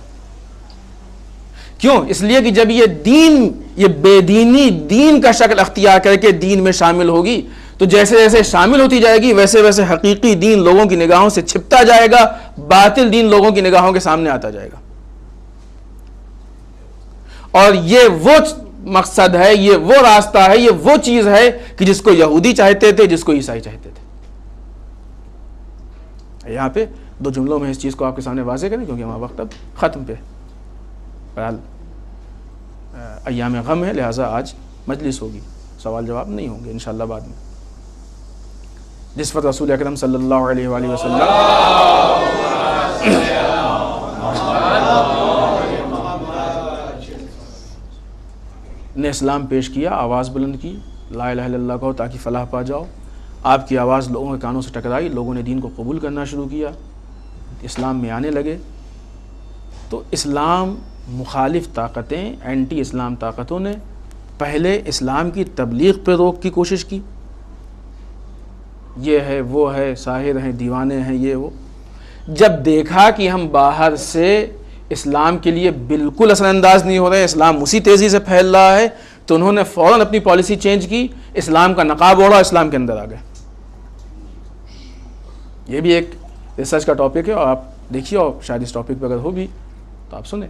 کیوں؟ اس لیے کہ جب یہ دین، یہ بے دینی دین کا شکل اختیار کر کے دین میں شامل ہوگی تو جیسے جیسے شامل ہوتی جائے گی ویسے ویسے حقیقی دین لوگوں کی نگاہوں سے چھپتا جائے گا، باطل دین لوگوں کی نگاہوں کے سامنے آتا جائے گا. اور یہ وہ مقصد ہے، یہ وہ راستہ ہے، یہ وہ چیز ہے کہ جس کو یہودی چاہتے تھے، جس کو عیسائی چاہتے تھے. یہاں پہ 2 جملوں میں اس چیز کو آپ کے سامنے واضح کریں کیونکہ ہمارا وقت اب ختم پہ. بہرحال ایام غم ہے، لہٰذا آج مجلس ہوگی، سوال جواب نہیں ہوں گے انشاءاللہ بعد میں. جس وقت رسول اکرم صلی اللہ علیہ وآلہ وسلم نے اسلام پیش کیا، آواز بلند کی، لا الہ الا اللہ کہو تاکہ فلاح پا جاؤ. آپ کی آواز لوگوں کے کانوں سے ٹکرائی، لوگوں نے دین کو قبول کرنا شروع کیا، اسلام میں آنے لگے. تو اسلام مخالف طاقتیں، اینٹی اسلام طاقتوں نے پہلے اسلام کی تبلیغ پہ روک کی کوشش کی، یہ ہے وہ ہے، ساحر ہیں، دیوانے ہیں، یہ وہ. جب دیکھا کہ ہم باہر سے اسلام کے لیے بالکل اثر انداز نہیں ہو رہے، اسلام اسی تیزی سے پھیل رہا ہے، تو انہوں نے فوراً اپنی پالیسی چینج کی، اسلام کا نقاب اوڑھا، اسلام کے اندر آ گئے. یہ بھی ایک ریسرچ کا ٹاپک ہے اور آپ دیکھیے، اور شاید اس ٹاپک پہ اگر ہو بھی تو آپ سنیں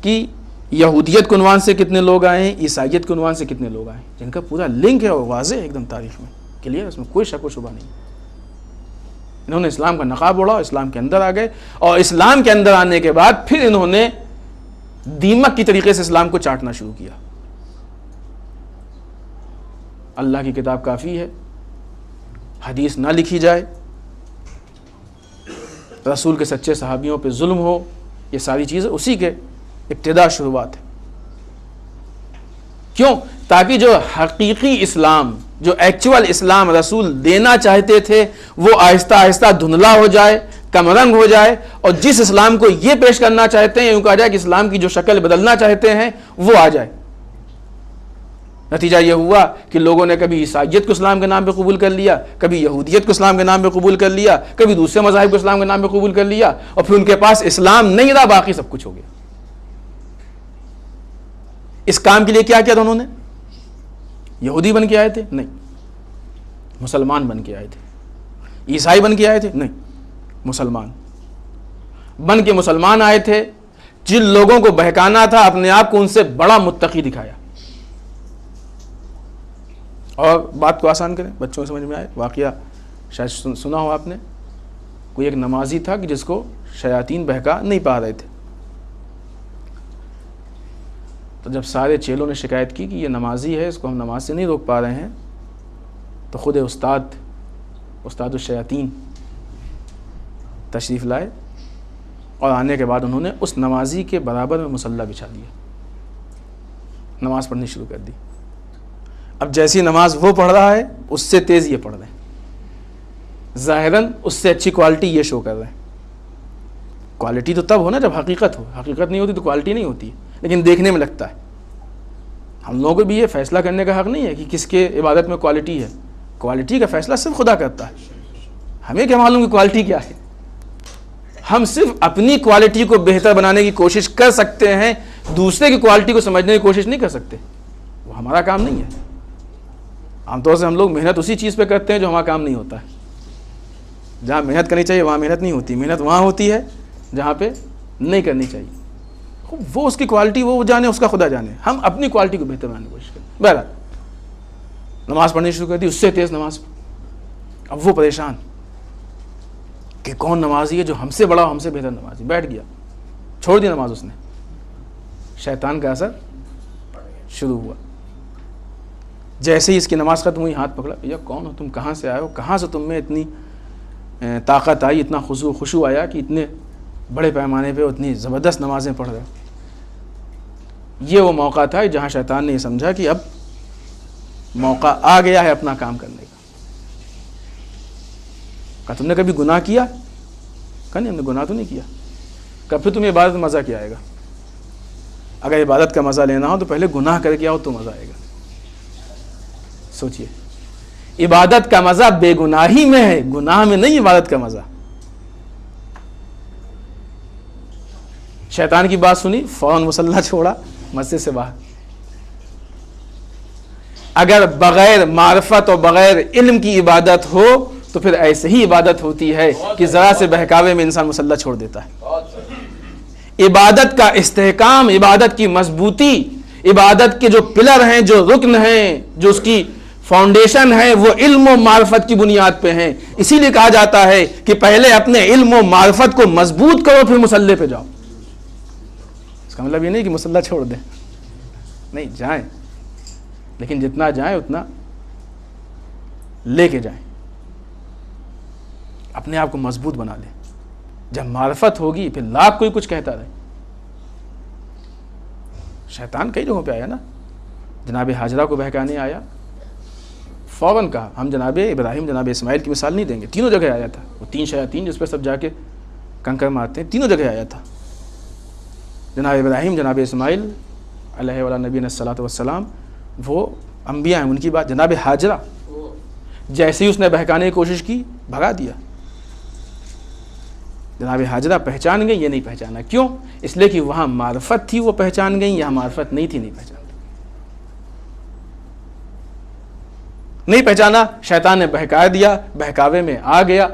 کہ یہودیت کے عنوان سے کتنے لوگ آئے ہیں، عیسائیت کے عنوان سے کتنے لوگ آئے ہیں، جن کا پورا لنک ہے اور واضح ہے ایک دم تاریخ میں کلیئر، اس میں کوئی شک و شبہ نہیں. انہوں نے اسلام کا نقاب اوڑھا، اسلام کے اندر آ گئے، اور اسلام کے اندر آنے کے بعد پھر انہوں نے دیمک کی طریقے سے اسلام کو چاٹنا شروع کیا. اللہ کی کتاب کافی ہے، حدیث نہ لکھی جائے، رسول کے سچے صحابیوں پہ ظلم ہو، یہ ساری چیزیں اسی کے ابتدا شروعات ہے. کیوں؟ تاکہ جو حقیقی اسلام جو ایکچول اسلام رسول دینا چاہتے تھے وہ آہستہ آہستہ دھندلا ہو جائے, کم رنگ ہو جائے, اور جس اسلام کو یہ پیش کرنا چاہتے ہیں, یوں کہا جائے کہ اسلام کی جو شکل بدلنا چاہتے ہیں وہ آ جائے. نتیجہ یہ ہوا کہ لوگوں نے کبھی عیسائیت کو اسلام کے نام پہ قبول کر لیا, کبھی یہودیت کو اسلام کے نام پہ قبول کر لیا, کبھی دوسرے مذاہب کو اسلام کے نام پہ قبول کر لیا, اور پھر ان کے پاس اسلام نہیں رہا, باقی سب کچھ ہو گیا. اس کام کے لیے کیا کیا تھا انہوں نے؟ یہودی بن کے آئے تھے؟ نہیں. مسلمان بن کے آئے تھے. عیسائی بن کے آئے تھے؟ نہیں. مسلمان بن کے مسلمان آئے تھے. جن لوگوں کو بہکانا تھا اپنے آپ کو ان سے بڑا متقی دکھایا. اور بات کو آسان کریں, بچوں کو سمجھ میں آئے. واقعہ شاید سنا ہو آپ نے, کوئی ایک نمازی تھا کہ جس کو شیاطین بہکا نہیں پا رہے تھے. تو جب سارے چیلوں نے شکایت کی کہ یہ نمازی ہے, اس کو ہم نماز سے نہیں روک پا رہے ہیں, تو خود استاد الشیاطین تشریف لائے, اور آنے کے بعد انہوں نے اس نمازی کے برابر میں مصلی بچھا دیا, نماز پڑھنی شروع کر دی. اب جیسی نماز وہ پڑھ رہا ہے اس سے تیز یہ پڑھ رہے ہیں, ظاہراً اس سے اچھی کوالٹی یہ شو کر رہے ہیں. کوالٹی تو تب ہو نا جب حقیقت ہو, حقیقت نہیں ہوتی تو کوالٹی نہیں ہوتی, لیکن دیکھنے میں لگتا ہے. ہم لوگوں کو بھی یہ فیصلہ کرنے کا حق نہیں ہے کہ کس کے عبادت میں کوالٹی ہے. کوالٹی کا فیصلہ صرف خدا کرتا ہے. ہمیں کیا معلوم کہ کوالٹی کیا ہے؟ ہم صرف اپنی کوالٹی کو بہتر بنانے کی کوشش کر سکتے ہیں, دوسرے کی کوالٹی کو سمجھنے کی کوشش نہیں کر سکتے. وہ ہمارا کام نہیں ہے. عام طور سے ہم لوگ محنت اسی چیز پہ کرتے ہیں جو ہمارا کام نہیں ہوتا ہے. جہاں محنت کرنی چاہیے وہاں محنت نہیں ہوتی, محنت وہاں ہوتی ہے جہاں پہ نہیں کرنی چاہیے. وہ اس کی کوالٹی وہ جانے, اس کا خدا جانے. ہم اپنی کوالٹی کو بہتر بنانے کی کوشش کریں. بہرحال نماز پڑھنی شروع کر دی, اس سے تیز نماز. اب وہ پریشان کہ کون نمازی ہے جو ہم سے بڑا ہو, ہم سے بہتر نمازی. بیٹھ گیا, چھوڑ دی نماز اس نے. شیطان کا اثر شروع ہوا. جیسے ہی اس کی نماز ختم ہوئی, ہاتھ پکڑا, بھیا کون ہو تم, کہاں سے آئے ہو, کہاں سے تم میں اتنی طاقت آئی, اتنا خشوع آیا کہ اتنے بڑے پیمانے پہ اتنی زبردست نمازیں پڑھ رہے ہو. یہ وہ موقع تھا جہاں شیطان نے یہ سمجھا کہ اب موقع آ گیا ہے اپنا کام کرنے کا. کہا تم نے کبھی گناہ کیا؟ کہا نہیں, ہم نے گناہ تو نہیں کیا. کہا پھر تمہیں عبادت میں مزہ کیا آئے گا؟ اگر عبادت کا مزہ لینا ہو تو پہلے گناہ کر کے آؤ تو مزہ آئے گا. سوچئے, عبادت کا مزہ بے گناہی میں ہے, گناہ میں نہیں عبادت کا مزہ. شیطان کی بات سنی, فوراً مصلی چھوڑا, مسجد سے باہر. اگر بغیر معرفت اور بغیر علم کی عبادت ہو تو پھر ایسے ہی عبادت ہوتی ہے کہ ذرا سے بہکاوے میں انسان مصلی چھوڑ دیتا ہے. عبادت کا استحکام, عبادت کی مضبوطی, عبادت کے جو پلر ہیں, جو رکن ہیں, جو اس کی فاؤنڈیشن ہے, وہ علم و معرفت کی بنیاد پہ ہیں. اسی لیے کہا جاتا ہے کہ پہلے اپنے علم و معرفت کو مضبوط کرو پھر مصلی پہ جاؤ. اس کا مطلب یہ نہیں کہ مصلی چھوڑ دیں, نہیں, جائیں, لیکن جتنا جائیں اتنا لے کے جائیں, اپنے آپ کو مضبوط بنا لیں. جب معرفت ہوگی پھر لاکھ کوئی کچھ کہتا رہے. شیطان کئی جگہوں پہ آیا نا, جناب حاجرہ کو بہکانے آیا, فوراً کہا ہم جناب ابراہیم جناب اسماعیل کی مثال نہیں دیں گے. تینوں جگہ آیا تھا, وہ 3 شیاطین جس پہ سب جا کے کنکر مارتے ہیں, تینوں جگہ آیا تھا. جناب ابراہیم جناب اسماعیل علیہ وعلیٰ نبینا الصلاۃ والسلام وہ انبیاء ہیں, ان کی بات. جناب حاجرہ جیسے ہی اس نے بہکانے کی کوشش کی بھگا دیا. جناب حاجرہ پہچان گئی, یہ نہیں پہچانا. کیوں؟ اس لیے کہ وہاں معرفت تھی وہ پہچان گئی, یہاں معرفت نہیں تھی نہیں پہچان. نہیں پہچانا, شیطان نے بہکا دیا, بہکاوے میں آ گیا,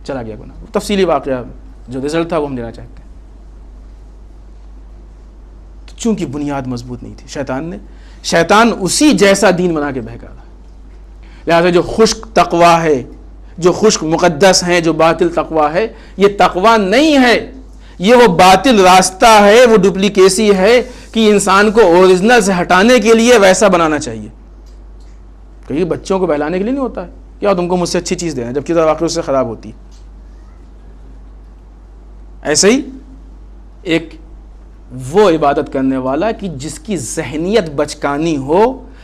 چلا گیا گناہ. تفصیلی واقعہ جو رزلٹ تھا وہ ہم دینا چاہتے ہیں. چونکہ بنیاد مضبوط نہیں تھی, شیطان اسی جیسا دین بنا کے بہکا رہا. لہذا جو خشک تقوی ہے, جو خشک مقدس ہیں, جو باطل تقوی ہے, یہ تقوی نہیں ہے, یہ وہ باطل راستہ ہے, وہ ڈپلیکیسی ہے کہ انسان کو اوریجنل سے ہٹانے کے لیے ویسا بنانا چاہیے. کہیں بچوں کو بہلانے کے لیے نہیں ہوتا ہے کیا تم کو مجھ سے اچھی چیز دینا, جبکہ واقعی اس سے خراب ہوتی. ایسے ہی ایک وہ عبادت کرنے والا کہ جس کی ذہنیت بچکانی ہو,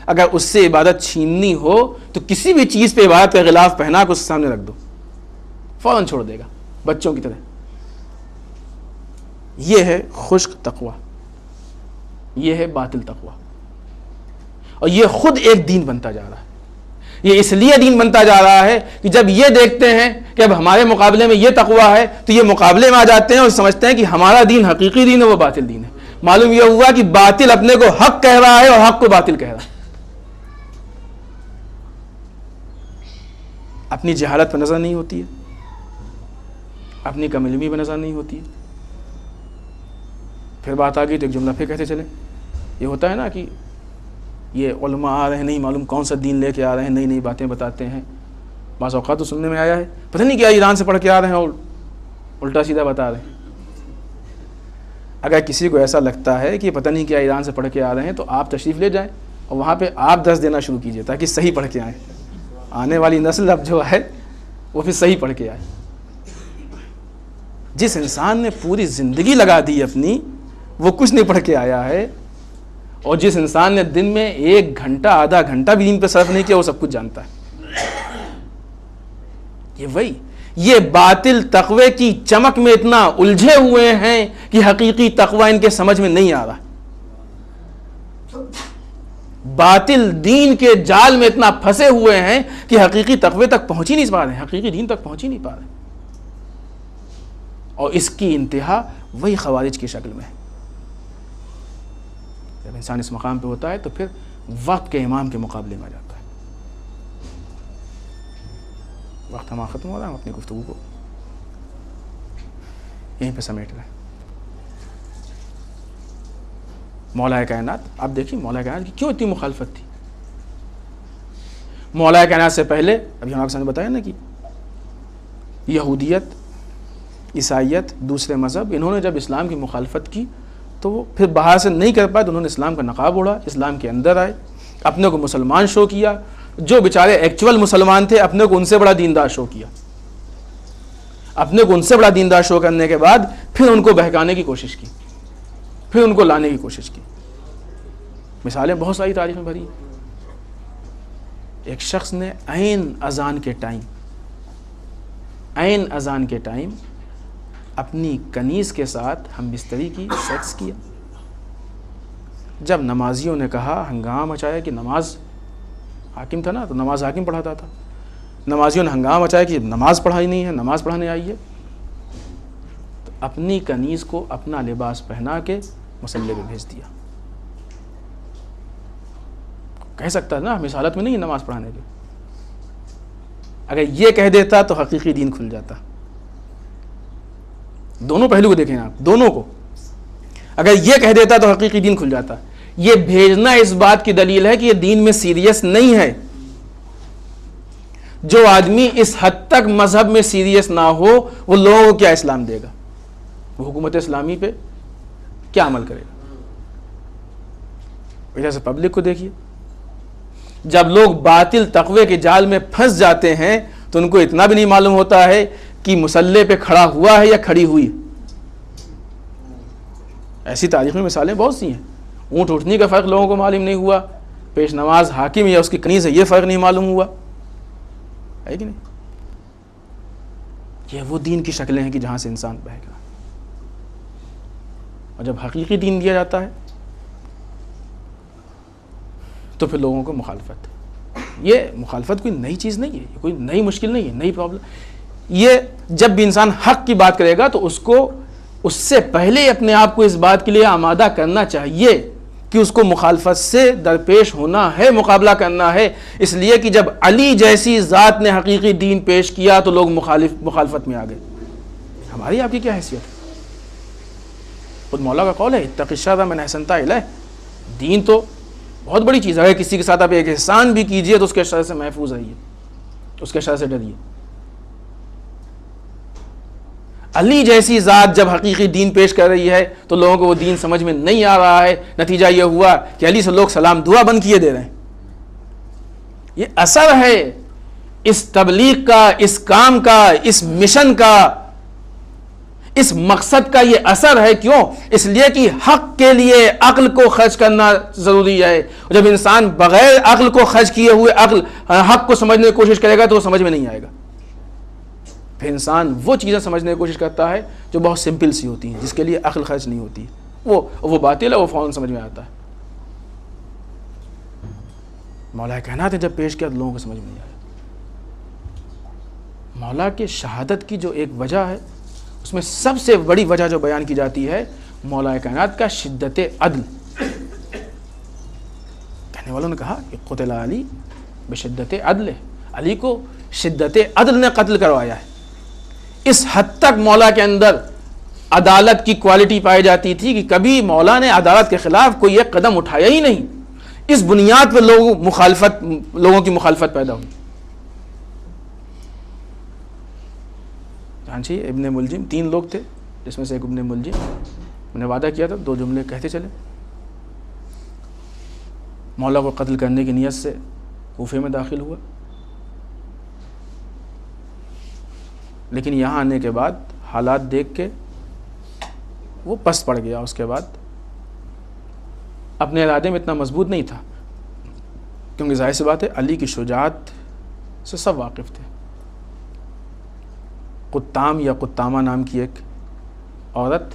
اگر اس سے عبادت چھیننی ہو تو کسی بھی چیز پہ عبادت کا غلاف پہنا کے اس کے سامنے رکھ دو، فوراً چھوڑ دے گا بچوں کی طرح۔ یہ ہے خشک تقوی، یہ ہے باطل تقوی، اور یہ خود ایک دین بنتا جا رہا ہے۔ یہ اس لیے دین بنتا جا رہا ہے کہ جب یہ دیکھتے ہیں کہ اب ہمارے مقابلے میں یہ تقوی ہے تو یہ مقابلے میں آ جاتے ہیں اور سمجھتے ہیں کہ ہمارا دین حقیقی دین ہے، وہ باطل دین ہے۔ معلوم یہ ہوا کہ باطل اپنے کو حق کہہ رہا ہے اور حق کو باطل کہہ رہا ہے۔ اپنی جہالت پہ نظر نہیں ہوتی ہے، اپنی کم علمی پہ نظر نہیں ہوتی ہے۔ پھر بات آ گئی تو ایک جملہ پھر کہتے چلے، یہ ہوتا ہے نا کہ یہ علماء آ رہے ہیں، نہیں معلوم کون سا دین لے کے آ رہے ہیں، نئی نئی باتیں بتاتے ہیں۔ بعض اوقات تو سننے میں آیا ہے پتہ نہیں کیا ایران سے پڑھ کے آ رہے ہیں اور الٹا سیدھا بتا رہے ہیں۔ اگر کسی کو ایسا لگتا ہے کہ پتہ نہیں کیا ایران سے پڑھ کے آ رہے ہیں تو آپ تشریف لے جائیں اور وہاں پہ آپ درس دینا شروع کیجئے تاکہ صحیح پڑھ کے آئیں، آنے والی نسل اب جو ہے وہ پھر صحیح پڑھ کے آئے۔ جس انسان نے پوری زندگی لگا دی اپنی، وہ کچھ نہیں پڑھ کے آیا ہے، اور جس انسان نے دن میں 1 گھنٹہ آدھا گھنٹہ بھی دین پہ صرف نہیں کیا وہ سب کچھ جانتا ہے۔ یہ باطل تقوی کی چمک میں اتنا الجھے ہوئے ہیں کہ حقیقی تقوی ان کے سمجھ میں نہیں آ رہا، باطل دین کے جال میں اتنا پھنسے ہوئے ہیں کہ حقیقی تقوی تک پہنچ ہی نہیں پا رہے ہیں، حقیقی دین تک پہنچ ہی نہیں پا رہے، اور اس کی انتہا وہی خوارج کی شکل میں ہے۔ جب انسان اس مقام پہ ہوتا ہے تو پھر وقت کے امام کے مقابلے میں آ جاتا ہے۔ وقت ہمارا ختم ہو رہا ہے، ہم اپنی گفتگو کو یہیں پہ سمیٹ رہے ہیں۔ مولا کائنات، آپ دیکھیے مولا کائنات کی کیوں اتنی مخالفت تھی۔ مولا کائنات سے پہلے ابھی ہم آپ نے بتایا نا کہ یہودیت، عیسائیت، دوسرے مذہب، انہوں نے جب اسلام کی مخالفت کی تو وہ پھر باہر سے نہیں کر پائے تو انہوں نے اسلام کا نقاب اوڑھا، اسلام کے اندر آئے، اپنے کو مسلمان شو کیا۔ جو بیچارے ایکچول مسلمان تھے اپنے کو ان سے بڑا دیندار شو کیا، اپنے کو ان سے بڑا دیندار شو کرنے کے بعد پھر ان کو بہکانے کی کوشش کی، پھر ان کو لانے کی کوشش کی۔ مثالیں بہت ساری تاریخ میں بھری۔ ایک شخص نے عین اذان کے ٹائم اپنی کنیز کے ساتھ ہم بستری کی، سیکس کیا۔ جب نمازیوں نے کہا، ہنگامہ مچایا کہ نماز حاکم تھا نا تو نماز حاکم پڑھاتا تھا، نمازیوں نے ہنگامہ مچایا کہ نماز پڑھائی نہیں ہے، نماز پڑھانے آئی ہے، تو اپنی کنیز کو اپنا لباس پہنا کے مصلی پہ بھیج دیا۔ کہہ سکتا ہے نا ہم اس حالت میں نہیں ہیں نماز پڑھانے کے، اگر یہ کہہ دیتا تو حقیقی دین کھل جاتا۔ دونوں پہلو کو دیکھیں آپ، دونوں کو، اگر یہ کہہ دیتا تو حقیقی دین کھل جاتا۔ یہ بھیجنا اس بات کی دلیل ہے کہ یہ دین میں سیریس نہیں ہے۔ جو آدمی اس حد تک مذہب میں سیریس نہ ہو وہ لوگوں کو کیا اسلام دے گا؟ وہ حکومت اسلامی پہ کیا عمل کرے گا؟ وجہ سے پبلک کو دیکھیے، جب لوگ باطل تقوی کے جال میں پھنس جاتے ہیں تو ان کو اتنا بھی نہیں معلوم ہوتا ہے کہ مصلی پہ کھڑا ہوا ہے یا کھڑی ہوئی۔ ایسی تاریخ میں مثالیں بہت سی ہیں۔ اونٹ اٹھنے کا فرق لوگوں کو معلوم نہیں ہوا، پیش نماز حاکم یا اس کی کنیز ہے یہ فرق نہیں معلوم ہوا، ہے کہ نہیں؟ یہ وہ دین کی شکلیں ہیں کہ جہاں سے انسان بہک رہا ہے، اور جب حقیقی دین دیا جاتا ہے تو پھر لوگوں کو مخالفت۔ یہ مخالفت کوئی نئی چیز نہیں ہے، یہ کوئی نئی مشکل نہیں ہے، نئی پرابلم۔ یہ جب بھی انسان حق کی بات کرے گا تو اس سے پہلے اپنے آپ کو اس بات کے لیے آمادہ کرنا چاہیے کہ اس کو مخالفت سے درپیش ہونا ہے، مقابلہ کرنا ہے۔ اس لیے کہ جب علی جیسی ذات نے حقیقی دین پیش کیا تو لوگ مخالفت میں آ گئے۔ ہماری آپ کی کیا حیثیت ہے؟ خود مولا کا قول ہے اتق الشر من احسنت الیہ، دین تو بہت بڑی چیز ہے۔ اگر کسی کے ساتھ آپ ایک احسان بھی کیجئے تو اس کے شر سے محفوظ رہیے، اس کے شر سے ڈریے۔ علی جیسی ذات جب حقیقی دین پیش کر رہی ہے تو لوگوں کو وہ دین سمجھ میں نہیں آ رہا ہے، نتیجہ یہ ہوا کہ علی سے لوگ سلام دعا بند کیے دے رہے ہیں۔ یہ اثر ہے اس تبلیغ کا، اس کام کا، اس مشن کا، اس مقصد کا یہ اثر ہے. کیوں؟ اس لیے کہ حق کے لیے عقل کو خرچ کرنا ضروری ہے. جب انسان بغیر عقل کو خرچ کیے ہوئے حق کو سمجھنے کی کوشش کرے گا تو وہ سمجھ میں نہیں آئے گا. پھر انسان وہ چیزیں سمجھنے کی کوشش کرتا ہے جو بہت سمپل سی ہوتی ہیں, جس کے لیے عقل خرچ نہیں ہوتی. وہ باطل ہے, وہ فوراً سمجھ میں آتا ہے. مولا کائنات نے جب پیش کیا تو لوگوں کو سمجھ میں نہیں آیا. مولا کے شہادت کی جو ایک وجہ ہے, اس میں سب سے بڑی وجہ جو بیان کی جاتی ہے مولا کائنات کا شدت عدل. کہنے والوں نے کہا کہ قتل علی بشدت عدل, علی کو شدت عدل نے قتل کروایا ہے. اس حد تک مولا کے اندر عدالت کی کوالٹی پائی جاتی تھی کہ کبھی مولا نے عدالت کے خلاف کوئی ایک قدم اٹھایا ہی نہیں. اس بنیاد پر لوگوں کی مخالفت پیدا ہوئی. جانچی ابن ملجم 3 لوگ تھے, جس میں سے ایک ابن ملجم, میں نے وعدہ کیا تھا 2 جملے کہتے چلے. مولا کو قتل کرنے کی نیت سے کوفے میں داخل ہوا, لیکن یہاں آنے کے بعد حالات دیکھ کے وہ پس پڑ گیا. اس کے بعد اپنے ارادے میں اتنا مضبوط نہیں تھا, کیونکہ ظاہر سی بات ہے علی کی شجاعت سے سب واقف تھے. قطام یا قطامہ نام کی ایک عورت,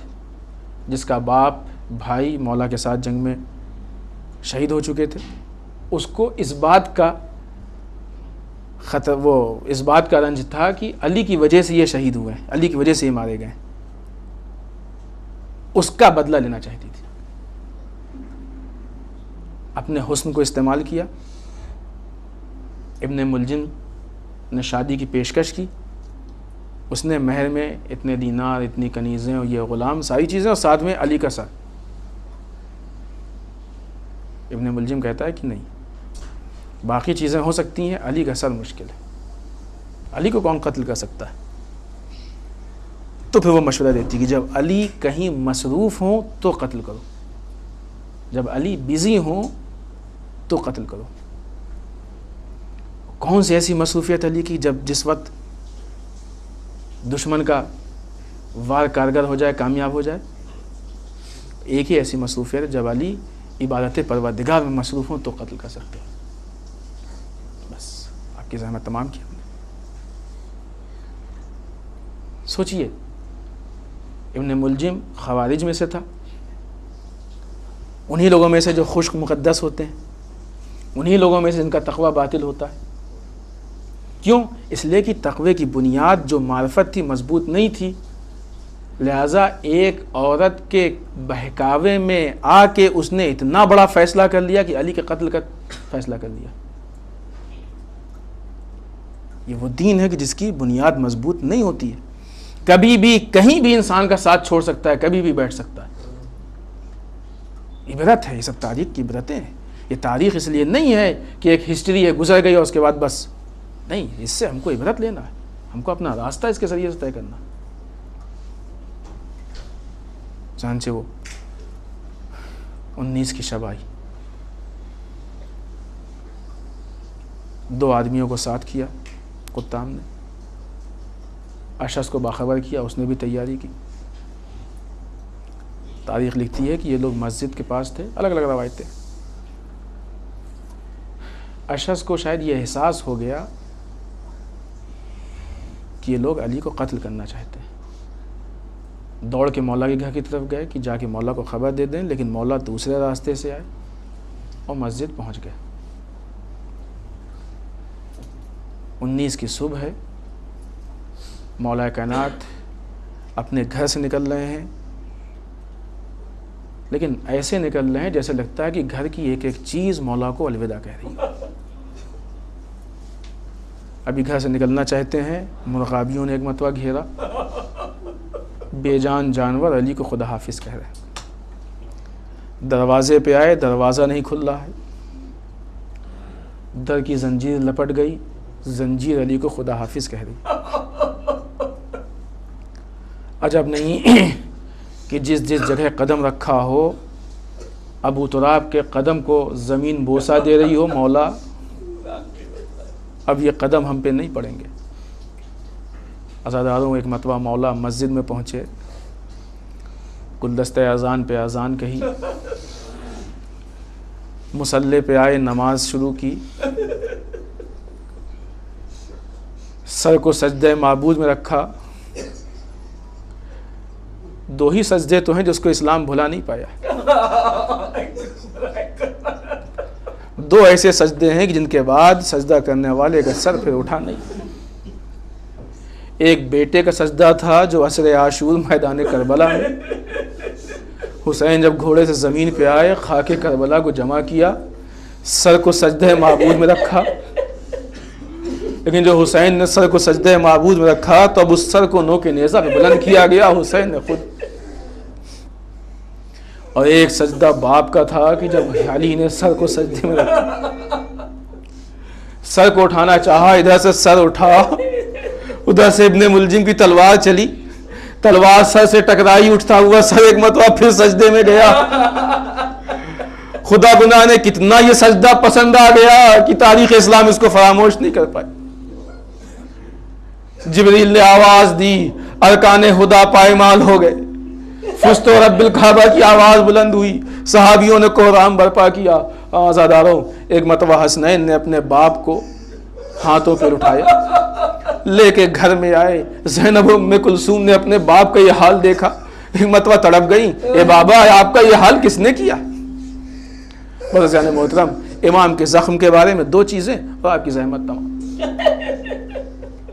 جس کا باپ بھائی مولا کے ساتھ جنگ میں شہید ہو چکے تھے, اس کو اس بات کا رنج تھا کہ علی کی وجہ سے یہ شہید ہوئے ہیں, علی کی وجہ سے یہ مارے گئے. اس کا بدلہ لینا چاہتی تھی. اپنے حسن کو استعمال کیا. ابن ملجم نے شادی کی پیشکش کی. اس نے مہر میں اتنے دینار, اتنی کنیزیں اور یہ غلام, ساری چیزیں, اور ساتھ میں علی کا سر. ابن ملجم کہتا ہے کہ نہیں, باقی چیزیں ہو سکتی ہیں, علی کا سر مشکل ہے. علی کو کون قتل کر سکتا ہے؟ تو پھر وہ مشورہ دیتی کہ جب علی کہیں مصروف ہوں تو قتل کرو, جب علی بزی ہوں تو قتل کرو. کون سی ایسی مصروفیت علی کی جس وقت دشمن کا وار کارگر ہو جائے, کامیاب ہو جائے؟ ایک ہی ایسی مصروفیت ہے جب علی عبادت پروردگار میں مصروف ہوں تو قتل کر سکتے ہیں. بس آپ کی زحمت تمام کی. سوچئے, ابن ملجم خوارج میں سے تھا, انہی لوگوں میں سے جو خشک مقدس ہوتے ہیں, انہی لوگوں میں سے جن کا تقوی باطل ہوتا ہے. کیوں؟ اس لیے کہ تقوی کی بنیاد جو معرفت تھی مضبوط نہیں تھی. لہٰذا ایک عورت کے بہکاوے میں آ کے اس نے اتنا بڑا فیصلہ کر لیا کہ علی کے قتل کا فیصلہ کر لیا. یہ وہ دین ہے کہ جس کی بنیاد مضبوط نہیں ہوتی ہے. کبھی بھی کہیں بھی انسان کا ساتھ چھوڑ سکتا ہے, کبھی بھی بیٹھ سکتا ہے. عبرت ہے, یہ سب تاریخ کی عبرتیں ہیں. یہ تاریخ اس لیے نہیں ہے کہ ایک ہسٹری ہے, گزر گئی اور اس کے بعد بس نہیں. اس سے ہم کو عبرت لینا ہے, ہم کو اپنا راستہ اس کے ذریعے سے طے کرنا. چانچہ وہ 19 کی شب آئی, 2 آدمیوں کو ساتھ کیا قطام نے, اشعث کو باخبر کیا, اس نے بھی تیاری کی. تاریخ لکھتی ہے کہ یہ لوگ مسجد کے پاس تھے, الگ الگ روایتیں. اشعث کو شاید یہ احساس ہو گیا کہ یہ لوگ علی کو قتل کرنا چاہتے ہیں. دوڑ کے مولا کے گھر کی طرف گئے کہ جا کے مولا کو خبر دے دیں, لیکن مولا دوسرے راستے سے آئے اور مسجد پہنچ گئے. 19 کی صبح ہے, مولا کائنات اپنے گھر سے نکل رہے ہیں, لیکن ایسے نکل رہے ہیں جیسے لگتا ہے کہ گھر کی ایک ایک چیز مولا کو الوداع کہہ رہی ہے. ابھی گھر سے نکلنا چاہتے ہیں, مرغابیوں نے ایک مرتبہ گھیرا, بے جان جانور علی کو خدا حافظ کہہ رہے ہیں. دروازے پہ آئے, دروازہ نہیں کھل رہا ہے, در کی زنجیر لپٹ گئی, زنجیر علی کو خدا حافظ کہہ رہی. عجب نہیں کہ جس جگہ قدم رکھا ہو, ابو تراب کے قدم کو زمین بوسہ دے رہی ہو, مولا اب یہ قدم ہم پہ نہیں پڑیں گے, عزاداروں ایک مرتبہ مولا مسجد میں پہنچے، گلدستہ اذان پہ اذان کہی، مصلی پہ آئے، نماز شروع کی، سر کو سجدہ معبود میں رکھا۔ دو ہی سجدے تو ہیں جس کو اسلام بھلا نہیں پایا، دو ایسے سجدے ہیں کہ جن کے بعد سجدہ کرنے والے کا سر پھر اٹھا نہیں۔ ایک بیٹے کا سجدہ تھا جو عصر عاشور میدان کربلا میں حسین جب گھوڑے سے زمین پہ آئے، خاک کربلا کو جمع کیا، سر کو سجدہ معبود میں رکھا، لیکن جو حسین نے سر کو سجدہ معبود میں رکھا تو اب اس سر کو نوک نیزہ پہ بلند کیا گیا حسین نے خود۔ اور ایک سجدہ باپ کا تھا کہ جب علی نے سر کو سجدے میں رکھا، سر کو اٹھانا چاہا، ادھر سے سر اٹھا، ادھر سے ابن ملجم کی تلوار چلی، تلوار سر سے ٹکرائی، اٹھتا ہوا سر ایک مرتبہ پھر سجدے میں گیا۔ خدا گناہ نے کتنا یہ سجدہ پسند آ گیا کہ تاریخ اسلام اس کو فراموش نہیں کر پائی۔ جبریل نے آواز دی، ارکان خدا پائمال ہو گئے، فزت رب الکعبہ کی آواز بلند ہوئی، صحابیوں نے کوہرام برپا کیا۔ عزاداروں، ایک مرتبہ حسنین نے اپنے باپ کو ہاتھوں پہ اٹھایا، لے کے گھر میں آئے، زینب ام کلثوم نے اپنے باپ کا یہ حال دیکھا، ایک مرتبہ تڑپ گئی، اے بابا آپ کا یہ حال کس نے کیا؟ محترم، امام کے زخم کے بارے میں دو چیزیں اور آپ کی زحمت تمام۔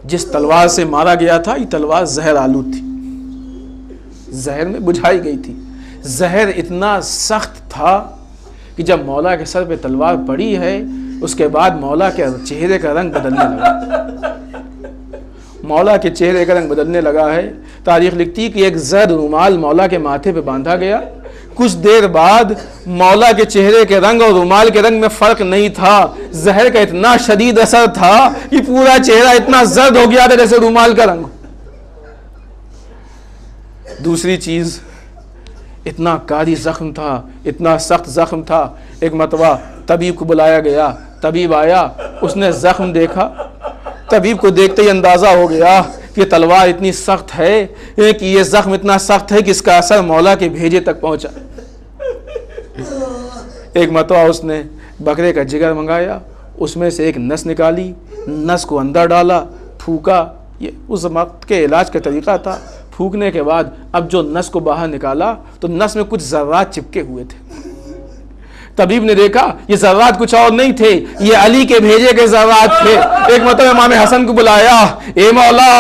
جس تلوار سے مارا گیا تھا یہ تلوار زہر آلود تھی، زہر میں بجھائی گئی تھی، زہر اتنا سخت تھا کہ جب مولا کے سر پہ تلوار پڑی ہے اس کے بعد مولا کے چہرے کا رنگ بدلنے لگا، مولا کے چہرے کا رنگ بدلنے لگا ہے۔ تاریخ لکھتی کہ ایک زرد رومال مولا کے ماتھے پہ باندھا گیا، کچھ دیر بعد مولا کے چہرے کے رنگ اور رومال کے رنگ میں فرق نہیں تھا، زہر کا اتنا شدید اثر تھا کہ پورا چہرہ اتنا زرد ہو گیا تھا جیسے رومال کا رنگ۔ دوسری چیز، اتنا کاری زخم تھا، اتنا سخت زخم تھا، ایک مرتبہ طبیب کو بلایا گیا، طبیب آیا، اس نے زخم دیکھا، طبیب کو دیکھتے ہی اندازہ ہو گیا کہ تلوار اتنی سخت ہے کہ یہ زخم اتنا سخت ہے کہ اس کا اثر مولا کے بھیجے تک پہنچا۔ ایک مرتبہ اس نے بکرے کا جگر منگایا، اس میں سے ایک نس نکالی، نس کو اندر ڈالا، پھونکا، یہ اس وقت کے علاج کا طریقہ تھا۔ پھونکنے کے بعد اب جو نس کو باہر نکالا تو نس میں کچھ ذرات چپکے ہوئے تھے۔ طبیب نے دیکھا یہ ذرات کچھ اور نہیں تھے، یہ علی کے بھیجے کے ذرات تھے۔ ایک مرتبہ امام حسن کو بلایا، اے مولا،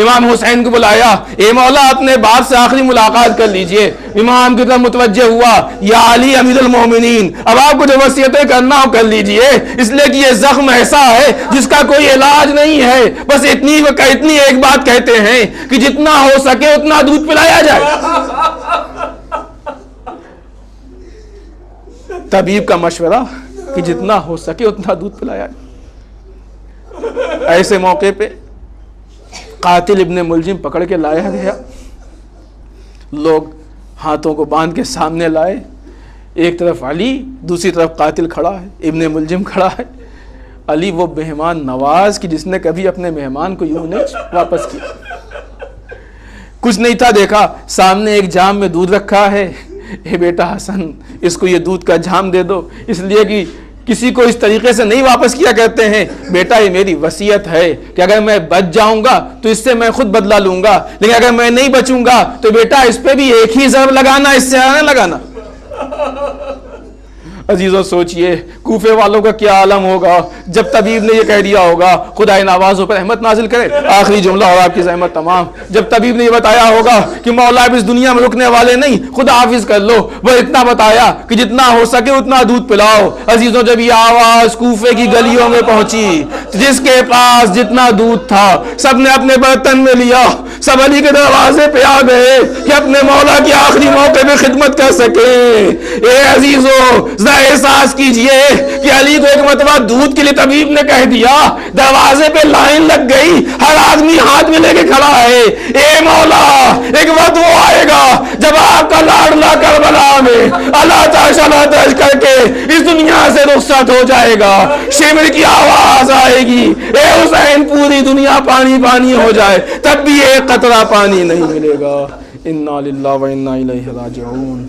امام حسین کو بلایا، اے مولا اپنے باپ سے آخری ملاقات کر لیجئے۔ امام کی طرف متوجہ ہوا، یا علی امیر المومنین، اب آپ کو جو وصیتیں کرنا ہو کر لیجئے، اس لیے کہ یہ زخم ایسا ہے جس کا کوئی علاج نہیں ہے، بس اتنی ایک بات کہتے ہیں کہ جتنا ہو سکے اتنا دودھ پلایا جائے۔ طبیب کا مشورہ کہ جتنا ہو سکے اتنا دودھ پلایا۔ ایسے موقع پہ قاتل ابن ملجم پکڑ کے لایا گیا، لوگ ہاتھوں کو باندھ کے سامنے لائے، ایک طرف علی، دوسری طرف قاتل کھڑا ہے، ابن ملجم کھڑا ہے۔ علی وہ مہمان نواز کہ جس نے کبھی اپنے مہمان کو یوں نہیں واپس کیا، کچھ نہیں تھا دیکھا، سامنے ایک جام میں دودھ رکھا ہے، اے بیٹا حسن اس کو یہ دودھ کا جام دے دو، اس لیے کہ کسی کو اس طریقے سے نہیں واپس کیا کرتے ہیں، بیٹا یہ میری وصیت ہے کہ اگر میں بچ جاؤں گا تو اس سے میں خود بدلہ لوں گا، لیکن اگر میں نہیں بچوں گا تو بیٹا اس پہ بھی ایک ہی ضرب لگانا، اس سے نہ لگانا۔ عزیزوں سوچئے کوفے والوں کا کیا عالم ہوگا جب طبیب نے یہ کہہ دیا ہوگا، خدا نوازوں پر رحمت نازل کرے۔ آخری جملہ اور آپ کی زحمت تمام، جب طبیب نے یہ بتایا ہوگا کہ مولا اب اس دنیا میں رکنے والے نہیں، خدا حافظ کر لو، وہ اتنا بتایا کہ جتنا ہو سکے اتنا دودھ پلاؤ۔ عزیزوں جب یہ آواز کوفے کی گلیوں میں پہنچی، جس کے پاس جتنا دودھ تھا سب نے اپنے برتن میں لیا، سب علی کے دروازے پہ آ گئے کہ اپنے مولا کی آخری موقع پہ خدمت کر سکیں۔ اے عزیزوں احساس کیجئے کہ علی کو ایک مرتبہ دودھ کے لیے طبیب نے کہہ دیا, دروازے پہ لائن لگ گئی, ہر آدمی ہاتھ میں لے کے کھڑا ہے, اے مولا ایک وقت وہ آئے گا جب آپ کا لاڈلا کربلا میں اللہ تعالی کر کے اس دنیا سے رخصت ہو جائے گا, شمر کی آواز آئے گی, اے حسین پوری دنیا پانی پانی ہو جائے تب بھی ایک قطرہ پانی نہیں ملے گا. انا للہ و انا الیہ راجعون.